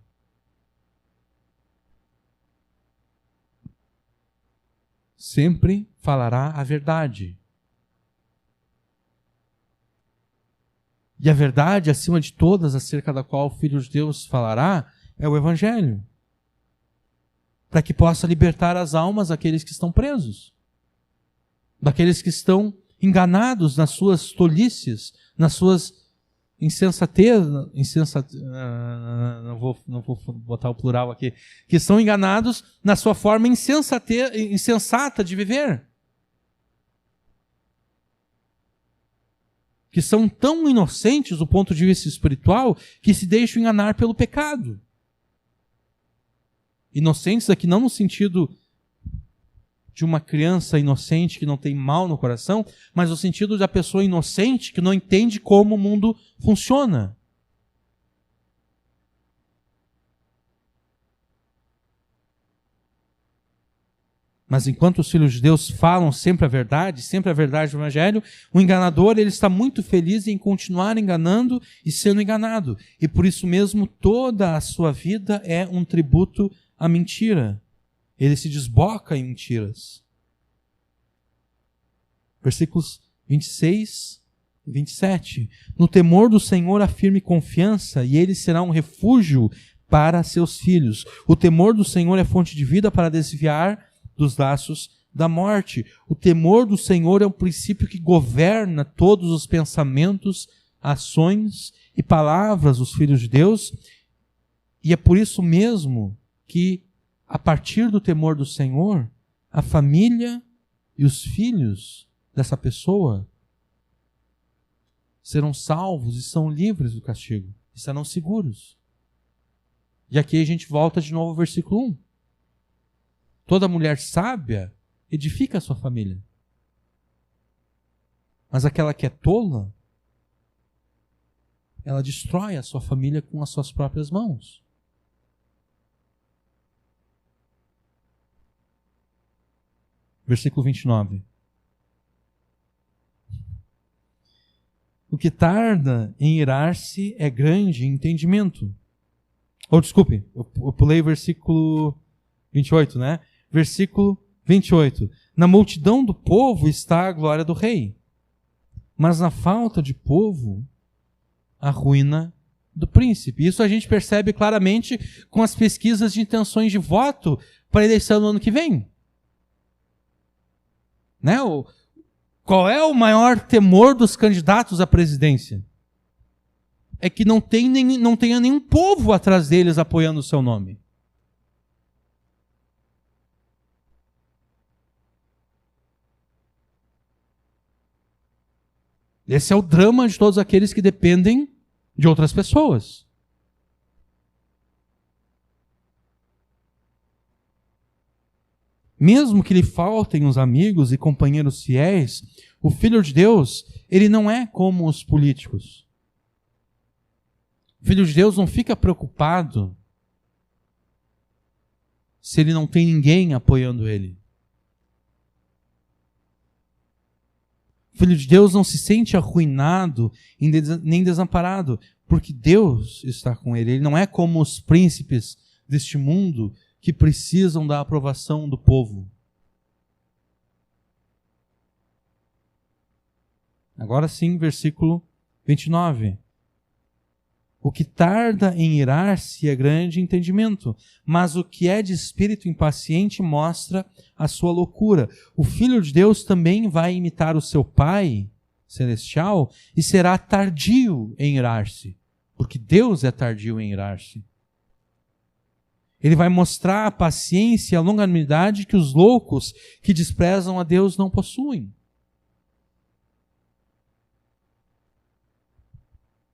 Sempre falará a verdade. E a verdade, acima de todas, acerca da qual o Filho de Deus falará, é o Evangelho. Para que possa libertar as almas daqueles que estão presos. Daqueles que estão enganados nas suas tolices, nas suas insensatez, não vou botar o plural aqui, que estão enganados na sua forma insensata de viver. Que são tão inocentes do ponto de vista espiritual que se deixam enganar pelo pecado. Inocentes aqui não no sentido de uma criança inocente que não tem mal no coração, mas no sentido da pessoa inocente que não entende como o mundo funciona. Mas enquanto os filhos de Deus falam sempre a verdade do Evangelho, o enganador ele está muito feliz em continuar enganando e sendo enganado. E por isso mesmo toda a sua vida é um tributo à mentira. Ele se desboca em mentiras. Versículos 26 e 27. No temor do Senhor há firme confiança, e ele será um refúgio para seus filhos. O temor do Senhor é fonte de vida para desviar dos laços da morte. O temor do Senhor é um princípio que governa todos os pensamentos, ações e palavras dos filhos de Deus, e é por isso mesmo que, a partir do temor do Senhor, a família e os filhos dessa pessoa serão salvos e são livres do castigo, estarão seguros. E aqui a gente volta de novo ao versículo 1. Toda mulher sábia edifica a sua família. Mas aquela que é tola, ela destrói a sua família com as suas próprias mãos. Versículo 29. O que tarda em irar-se é grande em entendimento. Desculpe, eu pulei o versículo 28, né? Versículo 28. Na multidão do povo está a glória do rei, mas na falta de povo, a ruína do príncipe. Isso a gente percebe claramente com as pesquisas de intenções de voto para a eleição do ano que vem. Né? Qual é o maior temor dos candidatos à presidência? É que não tenha nenhum povo atrás deles apoiando o seu nome. Esse é o drama de todos aqueles que dependem de outras pessoas. Mesmo que lhe faltem os amigos e companheiros fiéis, o Filho de Deus, ele não é como os políticos. O Filho de Deus não fica preocupado se ele não tem ninguém apoiando ele. O Filho de Deus não se sente arruinado nem desamparado, porque Deus está com ele. Ele não é como os príncipes deste mundo que precisam da aprovação do povo. Agora sim, versículo 29. O que tarda em irar-se é grande entendimento, mas o que é de espírito impaciente mostra a sua loucura. O Filho de Deus também vai imitar o seu Pai celestial e será tardio em irar-se, porque Deus é tardio em irar-se. Ele vai mostrar a paciência e a longanimidade que os loucos que desprezam a Deus não possuem.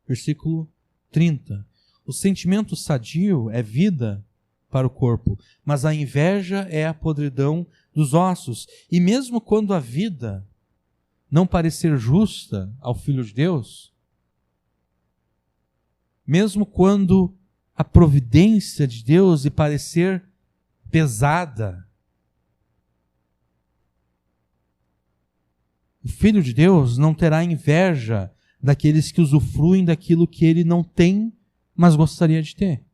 Versículo 30. O sentimento sadio é vida para o corpo, mas a inveja é a podridão dos ossos. E mesmo quando a vida não parecer justa ao Filho de Deus, mesmo quando a providência de Deus lhe parecer pesada, o Filho de Deus não terá inveja daqueles que usufruem daquilo que ele não tem, mas gostaria de ter.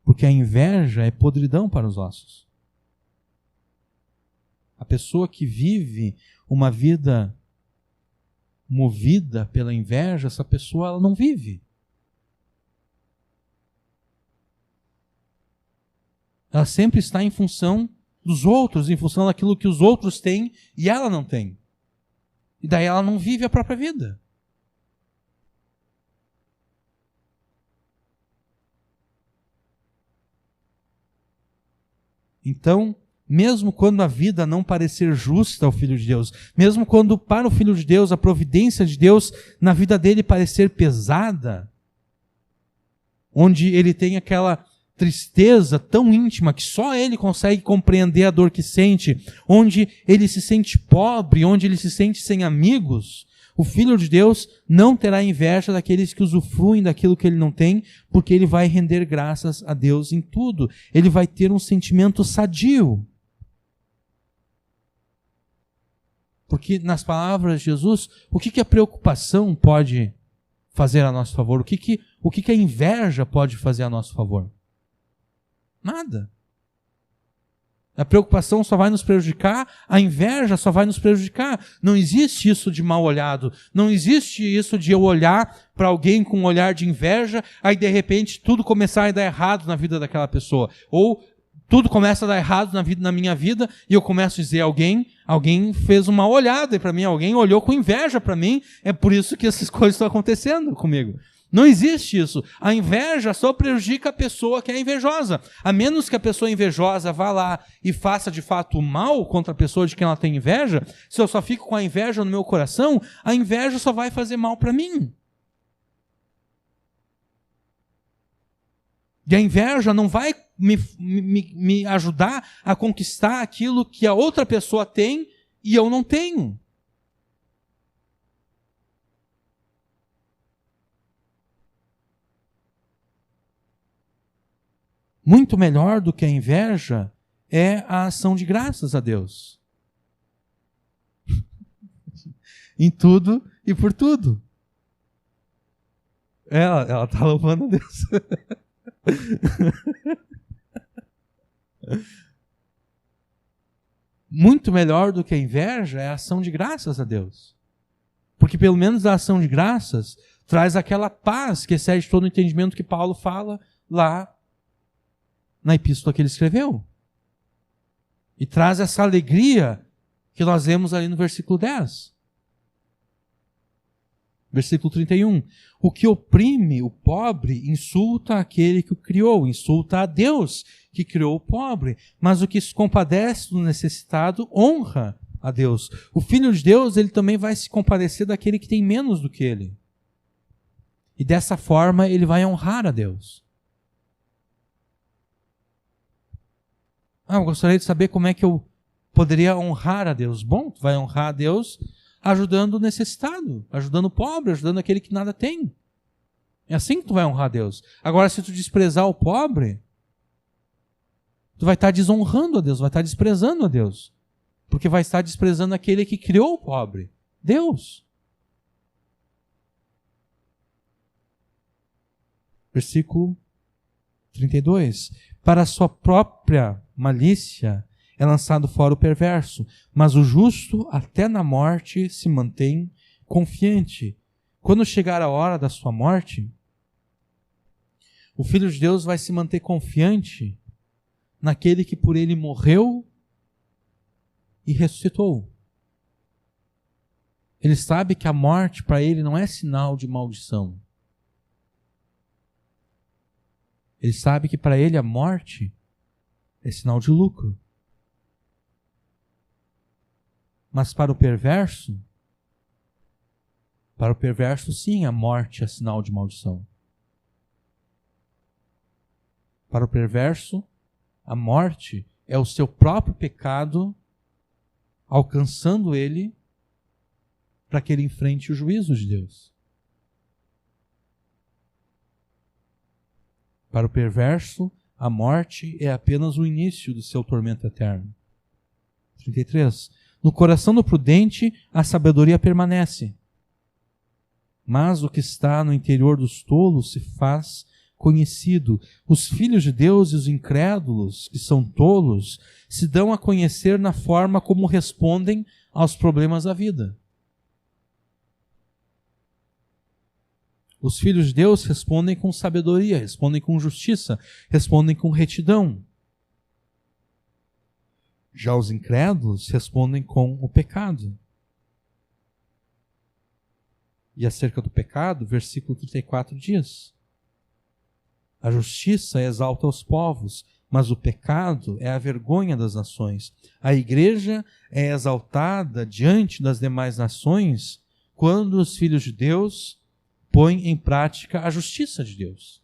Porque a inveja é podridão para os ossos. A pessoa que vive uma vida movida pela inveja, essa pessoa ela não vive. Ela sempre está em função dos outros, em função daquilo que os outros têm e ela não tem. E daí ela não vive a própria vida. Então, mesmo quando a vida não parecer justa ao Filho de Deus, mesmo quando para o Filho de Deus a providência de Deus na vida dele parecer pesada, onde ele tem aquela tristeza tão íntima que só ele consegue compreender a dor que sente, onde ele se sente pobre, onde ele se sente sem amigos, o Filho de Deus não terá inveja daqueles que usufruem daquilo que ele não tem, porque ele vai render graças a Deus em tudo. Ele vai ter um sentimento sadio. Porque nas palavras de Jesus, o que a preocupação pode fazer a nosso favor? O que a inveja pode fazer a nosso favor? Nada. A preocupação só vai nos prejudicar, a inveja só vai nos prejudicar. Não existe isso de mal olhado. Não existe isso de eu olhar para alguém com um olhar de inveja, aí de repente tudo começar a dar errado na vida daquela pessoa. Ou tudo começa a dar errado na minha vida e eu começo a dizer alguém fez uma olhada para mim, alguém olhou com inveja para mim, é por isso que essas coisas estão acontecendo comigo. Não existe isso. A inveja só prejudica a pessoa que é invejosa. A menos que a pessoa invejosa vá lá e faça de fato o mal contra a pessoa de quem ela tem inveja, se eu só fico com a inveja no meu coração, a inveja só vai fazer mal para mim. E a inveja não vai me ajudar a conquistar aquilo que a outra pessoa tem e eu não tenho. Muito melhor do que a inveja é a ação de graças a Deus. Em tudo e por tudo. Ela está louvando a Deus. Muito melhor do que a inveja é a ação de graças a Deus. Porque pelo menos a ação de graças traz aquela paz que excede todo o entendimento que Paulo fala lá na epístola que ele escreveu. E traz essa alegria que nós vemos ali no versículo 10. Versículo 31. O que oprime o pobre insulta aquele que o criou, insulta a Deus que criou o pobre. Mas o que se compadece do necessitado honra a Deus. O Filho de Deus, ele também vai se compadecer daquele que tem menos do que ele. E dessa forma ele vai honrar a Deus. Eu gostaria de saber como é que eu poderia honrar a Deus. Bom, tu vai honrar a Deus ajudando o necessitado, ajudando o pobre, ajudando aquele que nada tem. É assim que tu vai honrar a Deus. Agora, se tu desprezar o pobre, tu vai estar desonrando a Deus, vai estar desprezando a Deus. Porque vai estar desprezando aquele que criou o pobre, Deus. Versículo 32. Para a sua própria malícia é lançado fora o perverso, mas o justo até na morte se mantém confiante. Quando chegar a hora da sua morte, o Filho de Deus vai se manter confiante naquele que por ele morreu e ressuscitou. Ele sabe que a morte para ele não é sinal de maldição. Ele sabe que para ele a morte é sinal de lucro. Mas para o perverso sim, a morte é sinal de maldição. Para o perverso, a morte é o seu próprio pecado alcançando ele para que ele enfrente o juízo de Deus. Para o perverso, a morte é apenas o início do seu tormento eterno. 33. No coração do prudente, a sabedoria permanece, mas o que está no interior dos tolos se faz conhecido. Os filhos de Deus e os incrédulos, que são tolos, se dão a conhecer na forma como respondem aos problemas da vida. Os filhos de Deus respondem com sabedoria, respondem com justiça, respondem com retidão. Já os incrédulos respondem com o pecado. E acerca do pecado, versículo 34 diz: a justiça exalta os povos, mas o pecado é a vergonha das nações. A igreja é exaltada diante das demais nações quando os filhos de Deus põem em prática a justiça de Deus.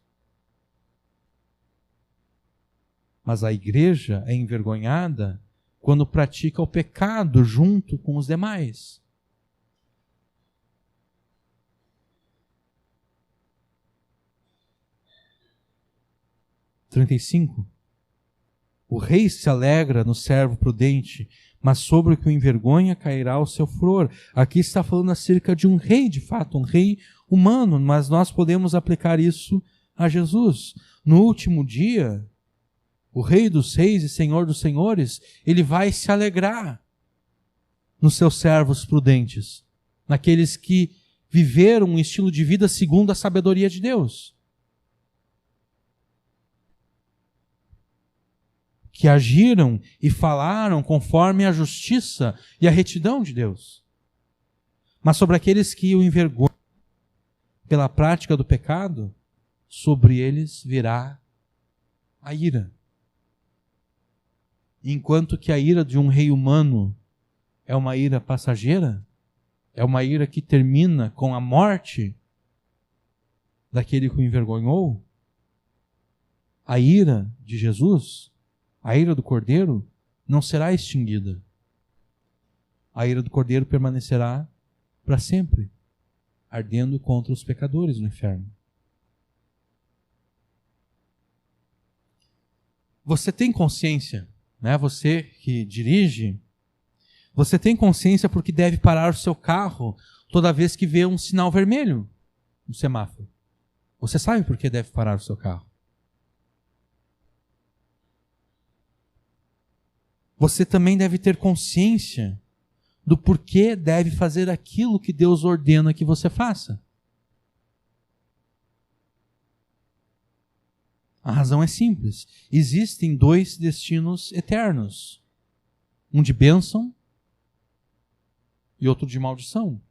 Mas a igreja é envergonhada quando pratica o pecado junto com os demais. O rei se alegra no servo prudente, mas sobre o que o envergonha cairá o seu furor. Aqui está falando acerca de um rei, de fato, um rei humano, mas nós podemos aplicar isso a Jesus. No último dia, o Rei dos Reis e Senhor dos Senhores, ele vai se alegrar nos seus servos prudentes, naqueles que viveram um estilo de vida segundo a sabedoria de Deus, que agiram e falaram conforme a justiça e a retidão de Deus. Mas sobre aqueles que o envergonham pela prática do pecado, sobre eles virá a ira. Enquanto que a ira de um rei humano é uma ira passageira, é uma ira que termina com a morte daquele que o envergonhou, a ira de Jesus, a ira do Cordeiro, não será extinguida. A ira do Cordeiro permanecerá para sempre, ardendo contra os pecadores no inferno. Você tem consciência, né? Você que dirige, você tem consciência porque deve parar o seu carro toda vez que vê um sinal vermelho no semáforo. Você sabe por que deve parar o seu carro. Você também deve ter consciência do porquê deve fazer aquilo que Deus ordena que você faça. A razão é simples. Existem dois destinos eternos. Um de bênção e outro de maldição.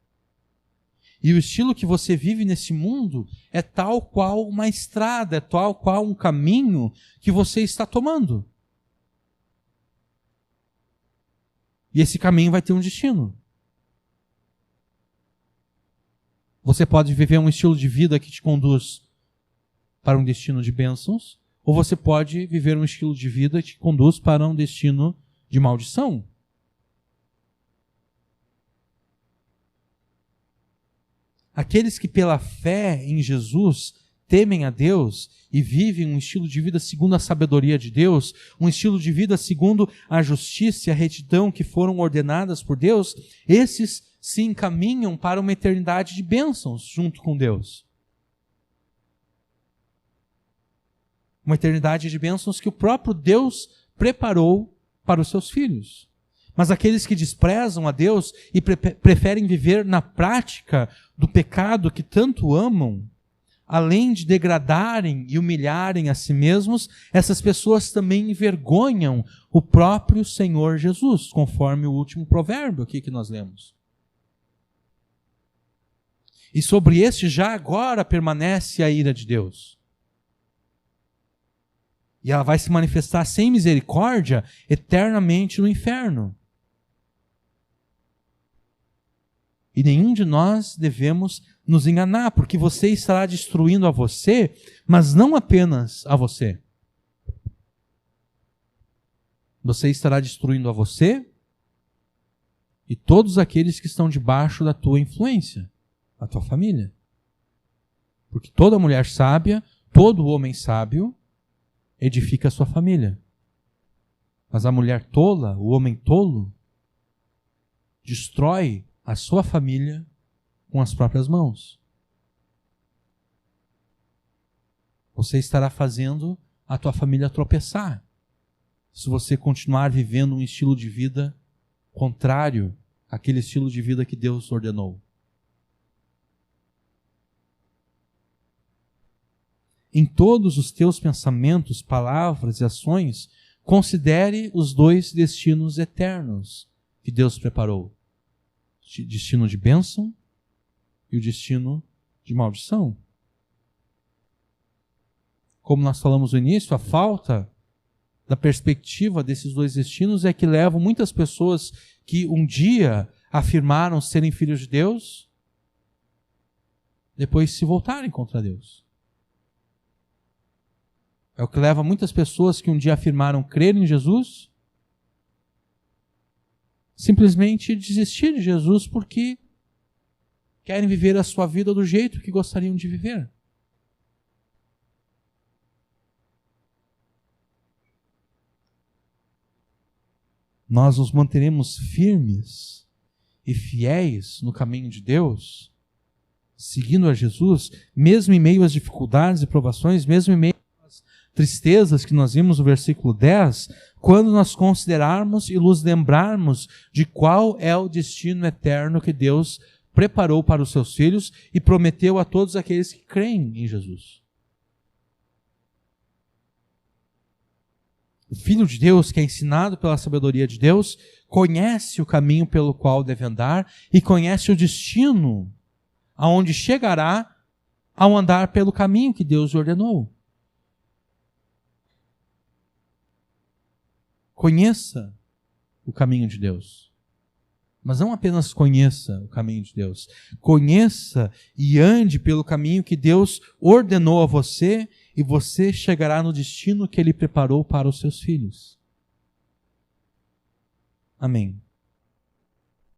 E o estilo que você vive nesse mundo é tal qual uma estrada, é tal qual um caminho que você está tomando. E esse caminho vai ter um destino. Você pode viver um estilo de vida que te conduz para um destino de bênçãos, ou você pode viver um estilo de vida que te conduz para um destino de maldição. Aqueles que pela fé em Jesus temem a Deus e vivem um estilo de vida segundo a sabedoria de Deus, um estilo de vida segundo a justiça e a retidão que foram ordenadas por Deus, esses se encaminham para uma eternidade de bênçãos junto com Deus. Uma eternidade de bênçãos que o próprio Deus preparou para os seus filhos. Mas aqueles que desprezam a Deus e preferem viver na prática do pecado que tanto amam, além de degradarem e humilharem a si mesmos, essas pessoas também envergonham o próprio Senhor Jesus, conforme o último provérbio aqui que nós lemos. E sobre este já agora permanece a ira de Deus. E ela vai se manifestar sem misericórdia eternamente no inferno. E nenhum de nós devemos nos enganar, porque você estará destruindo a você, mas não apenas a você. Você estará destruindo a você e todos aqueles que estão debaixo da tua influência, a tua família. Porque toda mulher sábia, todo homem sábio, edifica a sua família. Mas a mulher tola, o homem tolo, destrói a sua família com as próprias mãos. Você estará fazendo a tua família tropeçar se você continuar vivendo um estilo de vida contrário àquele estilo de vida que Deus ordenou. Em todos os teus pensamentos, palavras e ações, considere os dois destinos eternos que Deus preparou. O destino de bênção e o destino de maldição. Como nós falamos no início, a falta da perspectiva desses dois destinos é que levam muitas pessoas que um dia afirmaram serem filhos de Deus, depois se voltarem contra Deus. É o que leva muitas pessoas que um dia afirmaram crer em Jesus, simplesmente desistir de Jesus porque querem viver a sua vida do jeito que gostariam de viver. Nós nos manteremos firmes e fiéis no caminho de Deus, seguindo a Jesus, mesmo em meio às dificuldades e provações, mesmo em meio às tristezas que nós vimos no versículo 10, quando nós considerarmos e nos lembrarmos de qual é o destino eterno que Deus preparou para os seus filhos e prometeu a todos aqueles que creem em Jesus. O Filho de Deus, que é ensinado pela sabedoria de Deus, conhece o caminho pelo qual deve andar e conhece o destino aonde chegará ao andar pelo caminho que Deus ordenou. Conheça o caminho de Deus. Mas não apenas conheça o caminho de Deus. Conheça e ande pelo caminho que Deus ordenou a você e você chegará no destino que Ele preparou para os seus filhos. Amém.